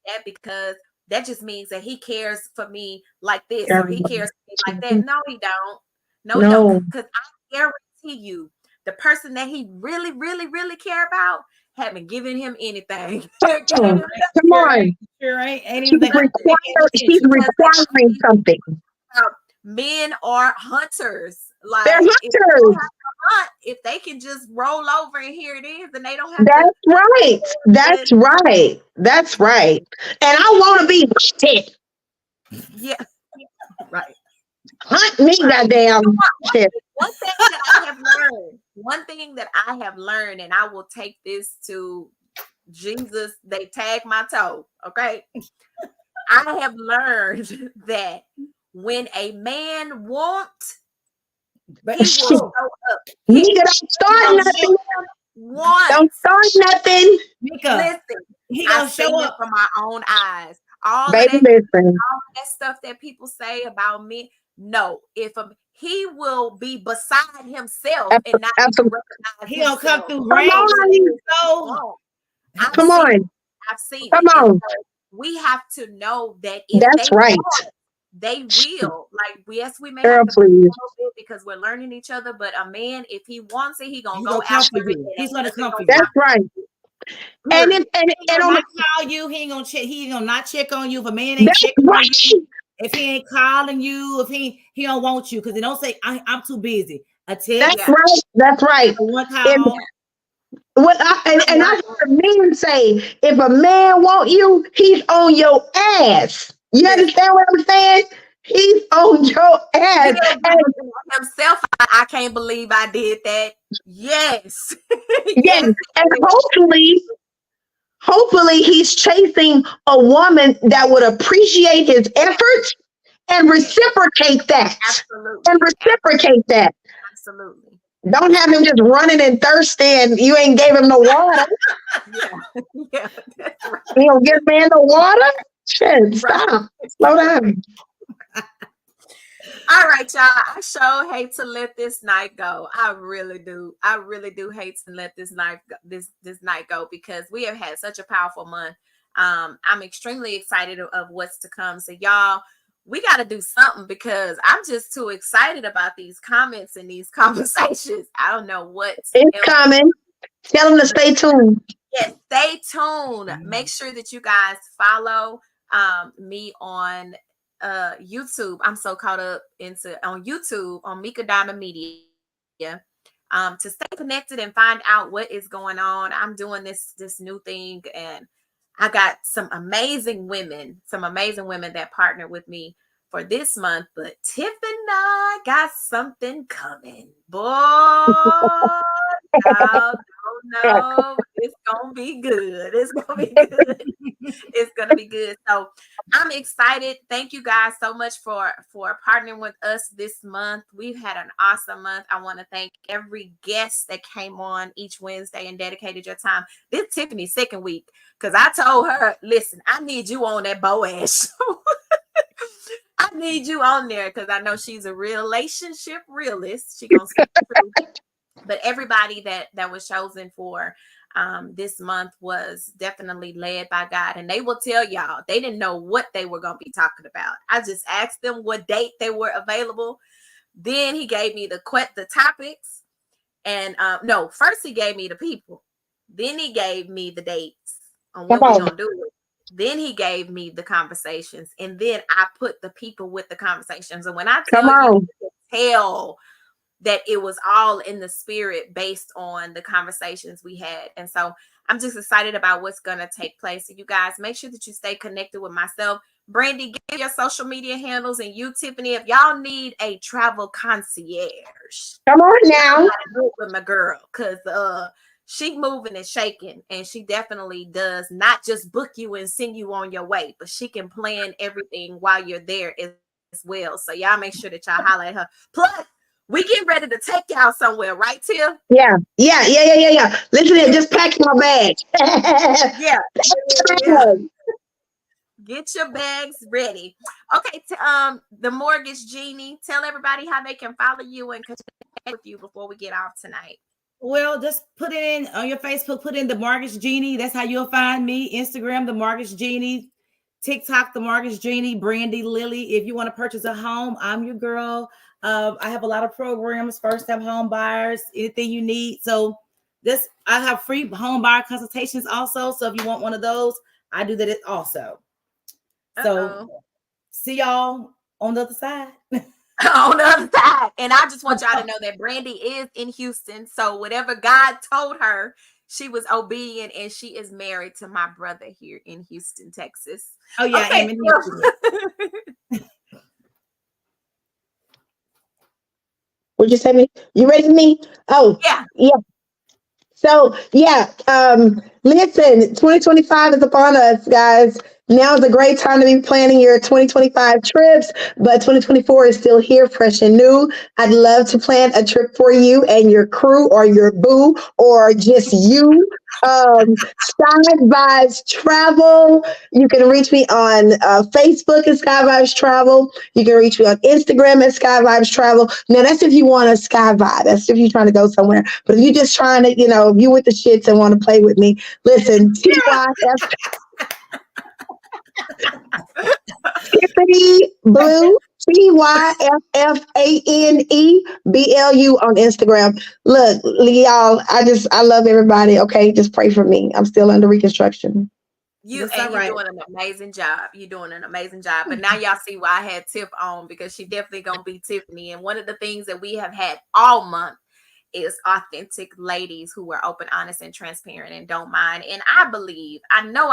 that because that just means that he cares for me like this or he Everybody. cares for me like that. No, he don't. No, he don't. No, Because I guarantee you, the person that he really, really, really care about haven't given him anything. Given come him on. Sure ain't She's even that. she's requiring something. nothing. Men are hunters. They're Like if they don't hunters. have to hunt, if they can just roll over and here it is, and they don't have to. That's right. Then, That's right. That's right. And I want to be shit. yeah, right. Hunt me, Right. goddamn shit. One thing that I have learned, and I will take this to Jesus, they tag my toe. Okay. I have learned that when a man wants, But he will Shit. show up. Nigga, don't start Gonna nothing. show up Don't once. start nothing. Mika, Listen, he I've gonna show seen it up. from my own eyes. All of Baby, that, listen. all that stuff that people say about me. No, he will be beside himself and not even Absolutely. recognize He gonna come himself. through Come rain. on. So I've Come seen it. on. I've seen Come it. And on. so we have to know that if That's they right. want, they will. Like, yes, we may Girl, have to be a please. little bit because we're learning each other, but a man, if he wants it, he gonna he go gonna come after for it. you. And He's ain't gonna nothing come for gonna you. That's stop right. it. And Period. He and gonna on not call you. He ain't gonna check. He ain't gonna not check on you. If a man ain't that's checking on you, right. if he ain't calling you, if he don't want you, because they don't say I'm too busy. A That's text, Yeah. right. That's right. a one And call. what I and learned I've heard men say, if a man want you, he's on your ass. You this. understand what I'm saying? He's on your ass. He'll be And looking at himself. I can't believe I did that. Yes. yes, Yes. and hopefully he's chasing a woman that would appreciate his efforts and reciprocate that. And Absolutely. reciprocate that. Absolutely. Don't have him just running and thirsty and you ain't gave him no water. Yeah. Yeah. That's right. You don't give man no water? Shit, Right. stop. Slow down. All right, y'all. I sure hate to let this night go. I really do. I really do hate to let this night go, this night go because we have had such a powerful month. I'm extremely excited of what's to come. So y'all, we got to do something because I'm just too excited about these comments and these conversations. I don't know what It's else. coming. Tell them to stay tuned. Yes, stay tuned. Make sure that you guys follow me on YouTube. I'm so caught up into on YouTube on Mika Diamond Media. To stay connected and find out what is going on. I'm doing this new thing, and I got some amazing women that partner with me for this month. But Tiff and I got something coming, boy. Y'all don't know. It's gonna be good. It's gonna be good. It's gonna be good. So I'm excited. Thank you guys so much for partnering with us this month. We've had an awesome month. I want to thank every guest that came on each Wednesday and dedicated your time. This Tiffany's second week because I told her, listen, I need you on that Boaz show. I need you on there because I know she's a relationship realist. She gonna speak the truth. But everybody that was chosen for this month was definitely led by God. And they will tell y'all, they didn't know what they were going to be talking about. I just asked them what date they were available. Then he gave me the topics. And no, first he gave me the people. Then he gave me the dates on when we're going to do it. Then he gave me the conversations. And then I put the people with the conversations. And when I tell you, tell that it was all in the spirit based on the conversations we had. And so I'm just excited about what's going to take place. So you guys make sure that you stay connected with myself. Brandy, give your social media handles, and you, Tiffany, if y'all need a travel concierge, come on now. With my girl, because she moving and shaking, and she definitely does not just book you and send you on your way, but she can plan everything while you're there as well. So y'all make sure that y'all holler at her. Plus, we getting ready to take y'all somewhere, right, Tia? Yeah. Listen here, just pack my bag. Yeah. Get your bags ready. Okay, the Mortgage Genie, tell everybody how they can follow you and connect with you before we get off tonight. Well, just put it in on your Facebook, put in the Mortgage Genie. That's how you'll find me. Instagram, the Mortgage Genie. TikTok, the Mortgage Genie. Brandy Lily. If you want to purchase a home, I'm your girl. I have a lot of programs, first-time home buyers, anything you need. So I have free home buyer consultations also. So if you want one of those, I do that also. So see y'all on the other side. On the other side. And I just want y'all to know that Brandy is in Houston. So whatever God told her, she was obedient, and she is married to my brother here in Houston, Texas. Oh, yeah, okay. I am in Houston. What'd you say me? You ready for me? Oh, yeah. So listen, 2025 is upon us, guys. Now is a great time to be planning your 2025 trips, but 2024 is still here, fresh and new. I'd love to plan a trip for you and your crew or your boo or just you. Sky Vibes Travel. You can reach me on Facebook at Sky Vibes Travel. You can reach me on Instagram at Sky Vibes Travel. Now that's if you want a sky vibe. That's if you're trying to go somewhere. But if you're just trying to, if you with the shits and want to play with me, listen, TYF. Tiffany Blue, TYFFANEBLU on Instagram. Look, y'all, I love everybody. Okay, just pray for me. I'm still under reconstruction. You're doing an amazing job. You're doing an amazing job. But now y'all see why I had Tiff on, because she definitely gonna be Tiffany. And one of the things that we have had all month is authentic ladies who are open, honest, and transparent and don't mind. And I know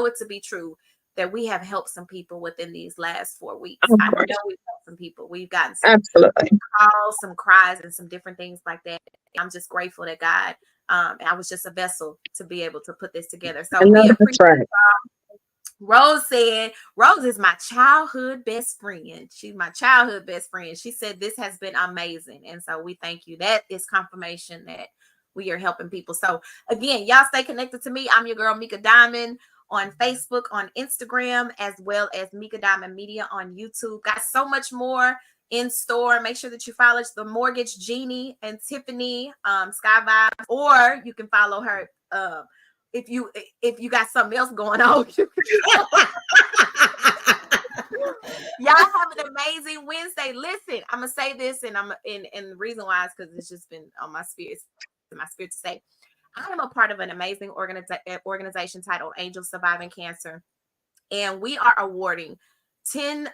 it to be true that we have helped some people within these last 4 weeks. I know we've helped some people. We've gotten some calls, some cries, and some different things like that. I'm just grateful that God, I was just a vessel to be able to put this together. So we appreciate Rose said, Rose is my childhood best friend. She's my childhood best friend. She said this has been amazing. And so we thank you. That is confirmation that we are helping people. So again, y'all stay connected to me. I'm your girl, Mika Diamond, on Facebook, on Instagram, as well as Mika Diamond Media on YouTube. Got so much more in store. Make sure that you follow the Mortgage Genie and Tiffany Sky Vibes, or you can follow her if you got something else going on. Y'all have an amazing Wednesday. Listen, I'm gonna say this, and and the reason why is because it's just been on my spirit, to say, I am a part of an amazing organization titled Angels Surviving Cancer, and we are awarding 10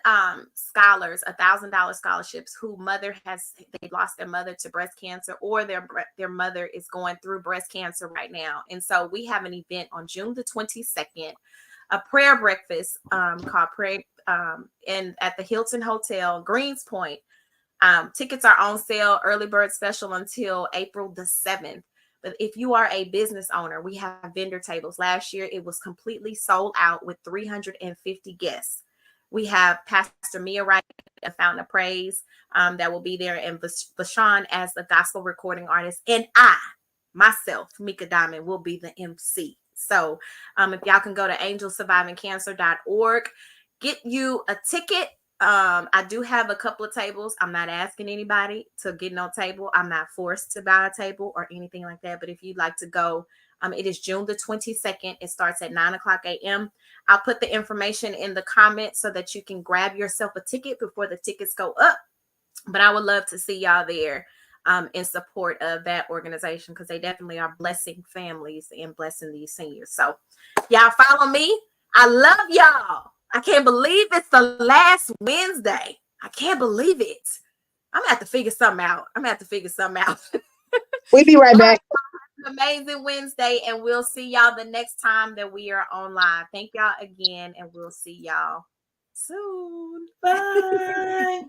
scholars $1,000 scholarships who they lost their mother to breast cancer, or their mother is going through breast cancer right now. And so we have an event on June the 22nd, a prayer breakfast called Prayer in at the Hilton Hotel, Greenspoint. Tickets are on sale, early bird special until April the 7th. But if you are a business owner, we have vendor tables. Last year, it was completely sold out with 350 guests. We have Pastor Mia Wright, a Fountain of Praise, that will be there, and Bashan as the gospel recording artist. And I, myself, Mika Diamond, will be the MC. So if y'all can go to angelsurvivingcancer.org, get you a ticket. I do have a couple of tables. I'm not asking anybody to get no table. I'm not forced to buy a table or anything like that. But if you'd like to go, it is June the 22nd. It starts at 9:00 a.m. I'll put the information in the comments so that you can grab yourself a ticket before the tickets go up. But I would love to see y'all there in support of that organization, because they definitely are blessing families and blessing these seniors. So y'all follow me. I love y'all. I can't believe it's the last Wednesday. I can't believe it. I'm gonna have to figure something out. We'll be right back. Amazing Wednesday, and we'll see y'all the next time that we are on live. Thank y'all again, and we'll see y'all soon. Bye.